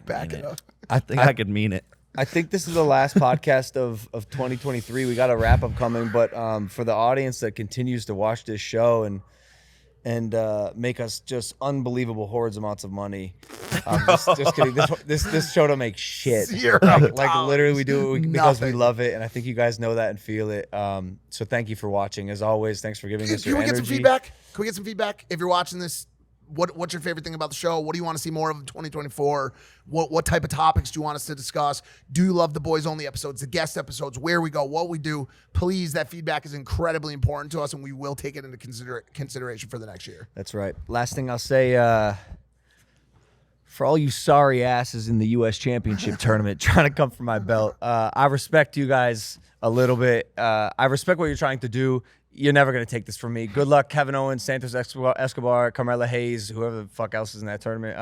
Back mean it up. I think I could mean it. I think this is the last podcast of 2023. We got a wrap up coming, but for the audience that continues to watch this show and make us just unbelievable hordes amounts of money. Just kidding. This show don't make shit. Zero Like literally, we do it because we Nothing. love it, and I think you guys know that and feel it. So thank you for watching. As always, thanks for giving us Can your we get energy. some feedback? Can we get some feedback? If you're watching this, what's your favorite thing about the show? What do you want to see more of in 2024? What type of topics do you want us to discuss? Do you love the boys only episodes, the guest episodes, where we go, what we do? Please, that feedback is incredibly important to us, and we will take it into consideration for the next year. That's right. Last thing I'll say, for all you sorry asses in the U.S. Championship tournament trying to come for my belt, I respect you guys a little bit. I respect what you're trying to do. You're never going to take this from me. Good luck, Kevin Owens, Santos Escobar, Carmela Hayes, whoever the fuck else is in that tournament.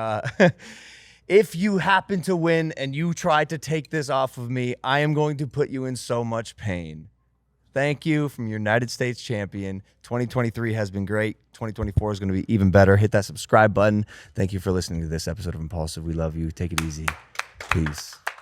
If you happen to win and you try to take this off of me, I am going to put you in so much pain. Thank you from your United States champion. 2023 has been great. 2024 is going to be even better. Hit that subscribe button. Thank you for listening to this episode of Impulsive. We love you. Take it easy. Peace.